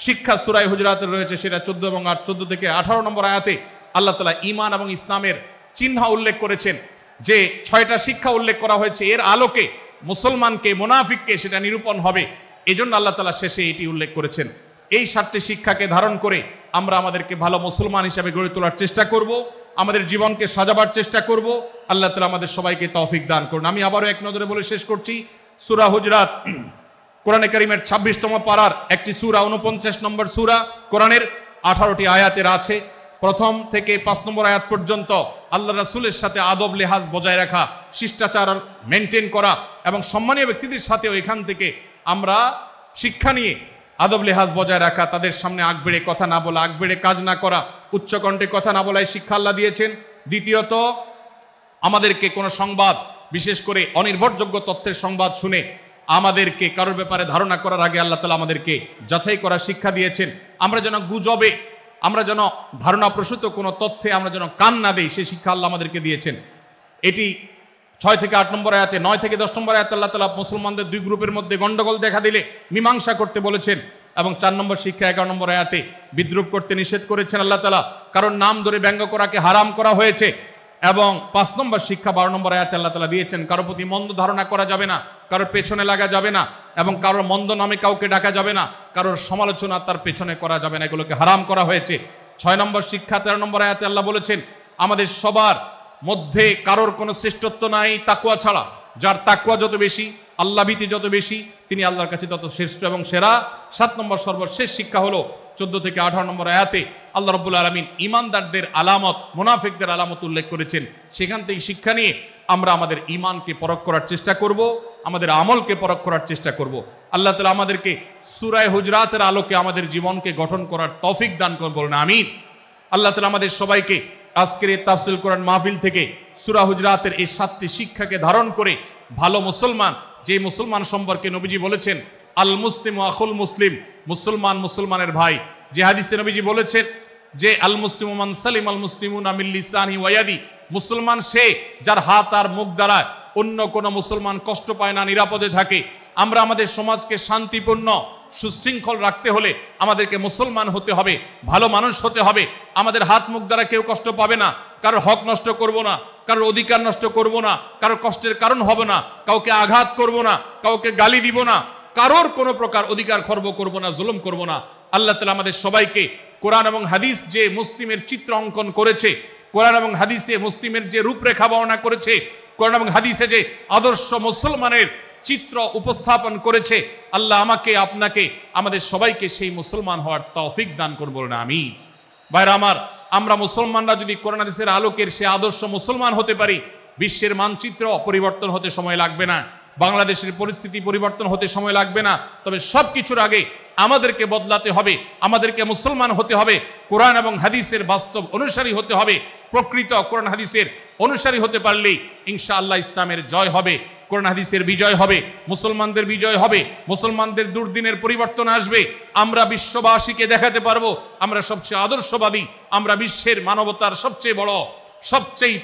শিক্ষা সূরা হুজরাতের রয়েছে সেটা 14 এবং 14 থেকে 18 নম্বর আয়াতে আল্লাহ তাআলা ঈমান এবং ইসলামের চিহ্ন উল্লেখ করেছেন, যে 6টা শিক্ষা উল্লেখ করা হয়েছে, এর আলোকে মুসলমানকে মুনাফিককে সেটা নিরূপণ হবে। এজন্য আল্লাহ তাআলা শেষে এটি উল্লেখ করেছেন। এই 7টি শিক্ষাকে ধারণ করে আমরা আমাদেরকে ভালো মুসলমান হিসেবে গড়ে তোলার চেষ্টা করব, আমাদের জীবনকে সাজাবার চেষ্টা করব। আল্লাহ তাআলা আমাদের সবাইকে তৌফিক দান করুন। আমি আবারও এক নজরে বলে শেষ করছি, সূরা হুজরাত কোরআনে কারীমের 26তম পারার একটি সূরা, 49 নম্বর সূরা, কোরআনের 18টি আয়াতের আছে। প্রথম থেকে 5 নম্বর আয়াত পর্যন্ত আল্লাহ রাসূলের সাথে আদব লেহাজ বজায় রাখা, শিষ্টাচার মেনটেন করা এবং সম্মানীয় ব্যক্তিদের সাথেও এখান থেকে আমরা শিক্ষা নিয়ে আদব লেহাজ বজায় রাখা, তাদের সামনে আগ বেড়ে কথা না বলা, আগ বেড়ে কাজ না করা, উচ্চকণ্ঠে কথা না বলা, এই শিক্ষা আল্লাহ দিয়েছেন। দ্বিতীয়ত, আমাদেরকে কোনো সংবাদ, বিশেষ করে অনির্ভরযোগ্য তথ্যের সংবাদ শুনে আমাদেরকে কারোর ব্যাপারে ধারণা করার আগে আল্লাহ তাআলা আমাদেরকে যাচাই করার শিক্ষা দিয়েছেন। আমরা যেন গুজবে, আমরা যেন ধারণাপ্রসূত কোনো তথ্যে আমরা যেন কান না দেই, সেই শিক্ষা আল্লাহ আমাদেরকে দিয়েছেন। এটি 6 থেকে 8 নম্বর আয়াতে, 9 থেকে 10 নম্বর আয়াতে আল্লাহ তাআলা মুসলমানদের 2 গ্রুপের মধ্যে গন্ডগোল দেখা দিলে মীমাংসা করতে বলেছেন, এবং 4 নম্বর শিক্ষা 11 নম্বর আয়াতে বিদ্রুপ করতে নিষেধ করেছেন আল্লাহ তাআলা, কারণ নাম ধরে ব্যঙ্গ করাকে হারাম করা হয়েছে। এবং 5 নম্বর শিক্ষা 12 নম্বর আয়াতে আল্লাহ তাআলা দিয়েছেন, কারোর প্রতি মন্দ ধারণা করা যাবে না, কারোর পেছনে লাগা যাবে না, এবং কারোর মন্দ নামে কাউকে ডাকা যাবে না, কারোর সমালোচনা তার পেছনে করা যাবে না, এগুলোকে হারাম করা হয়েছে। 6 নম্বর শিক্ষা 13 নম্বর আয়াতে আল্লাহ বলেছেন, আমাদের সবার মধ্যে কারোর কোনো শ্রেষ্ঠত্ব নাই তাকওয়া ছাড়া। যার তাকওয়া যত বেশি, আল্লাহ ভীতি যত বেশি, তিনি আল্লাহর কাছে তত শ্রেষ্ঠ এবং সেরা। 7 নম্বর সর্বশেষ শিক্ষা হলো 14 থেকে 18 নম্বর আয়াতে আল্লাহ রাব্বুল আলামিন ঈমানদারদের আলামত, মুনাফিকদের আলামত উল্লেখ করেছেন। সেখান থেকে শিক্ষা নিয়ে আমরা আমাদের ঈমানকে পরখ করার চেষ্টা করব, আমাদের আমলকে পরখ করার চেষ্টা করব। আল্লাহ তাআলা আমাদেরকে সূরা হুজরাতের আলোকে আমাদের জীবনকে গঠন করার তৌফিক দান করুন, বলুন আমিন। আল্লাহ তাআলা আমাদের সবাইকে আজকের এই তাফসীর কোরআন মাহফিল থেকে সূরা হুজরাতের এই 7টি শিক্ষাকে ধারণ করে ভালো মুসলমান, যে মুসলমান সম্পর্কে নবীজি বলেছেন আল মুসলিমু আখুল মুসলিম, মুসলমান মুসলমানের ভাই। যে হাদিসে নবীজি বলেছেন যে আল মুসলিমু মান সালিম আল মুসলিমুনা মিন লিসানি ওয়া ইয়াদি, মুসলমান সে যার হাত আর মুখ দ্বারা অন্য কোন মুসলমান কষ্ট পায় না, নিরাপদে থাকে। আমরা আমাদের সমাজকে শান্তিপূর্ণ সুশৃঙ্খল রাখতে হলে আমাদেরকে মুসলমান হতে হবে, ভালো মানুষ হতে হবে। আমাদের হাত মুখ দ্বারা কেউ কষ্ট পাবে না, কারোর হক নষ্ট করব না, কারোর অধিকার নষ্ট করব না, কারোর কষ্টের কারণ হবে না, কাউকে আঘাত করব না, কাউকে গালি দিব না, কারোর কোনো প্রকার অধিকার খর্ব করব না, জুলুম করব না। আল্লাহ তাআলা আমাদের সবাইকে কোরআন এবং হাদিস যে মুসলিমের চিত্র অঙ্কন করেছে, কোরআন এবং হাদিসে মুসলিমের যে রূপরেখা বর্ণনা করেছে, কোরআন এবং হাদিসে যে আদর্শ মুসলমানের চিত্র উপস্থাপন করেছে, আল্লাহ আমাকে, আপনাকে, আমাদের সবাইকে সেই মুসলমান হওয়ার তৌফিক দান করুন, বলুন আমিন। ভাইরা আমার, আমরা মুসলমানরা যদি কোরআন হাদিসের আলোকের সে আদর্শ মুসলমান হতে পারি, বিশ্বের মানচিত্র পরিবর্তন হতে সময় লাগবে না, বাংলাদেশের পরিস্থিতি পরিবর্তন হতে সময় লাগবে না। তবে সবকিছুর আগে আমাদেরকে বদলাতে হবে, আমাদেরকে মুসলমান হতে হবে, কোরআন এবং হাদিসের বাস্তব অনুসারী হতে হবে। প্রকৃত কোরআন হাদিসের অনুসারী হতে পারলেই ইনশাআল্লাহ ইসলামের জয় হবে, কোরআন হাদিসের বিজয় হবে, মুসলমানদের বিজয় হবে, মুসলমানদের দুর্দিনের পরিবর্তন আসবে। আমরা বিশ্ববাসীকে দেখাতে পারবো আমরা সবচেয়ে আদর্শবাদী, আমরা বিশ্বের মানবতার সবচেয়ে বড়, সবচেয়ে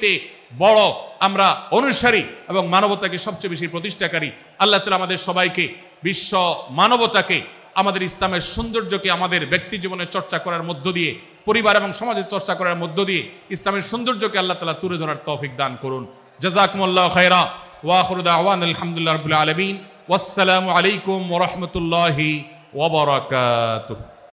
বড় আমরা অনুসারী এবং মানবতাকে সবচেয়ে বেশি প্রতিষ্ঠাকারী। আল্লাহ তাআলা আমাদের সবাইকে বিশ্ব মানবতাকে আমাদের ইসলামের সৌন্দর্যকে আমাদের ব্যক্তি জীবনে চর্চা করার মধ্য দিয়ে, পরিবার এবং সমাজে চর্চা করার মধ্য দিয়ে ইসলামের সৌন্দর্যকে আল্লাহ তাআলা তুলে ধরার তৌফিক দান করুন। জাযাকুমুল্লাহু খায়রা ওয়া আখিরু দাওয়ানা আলহামদুলিল্লাহি রাব্বিল আলামিন। ওয়াসসালামু আলাইকুম ওয়া রাহমাতুল্লাহি ওয়া বারাকাতুহু।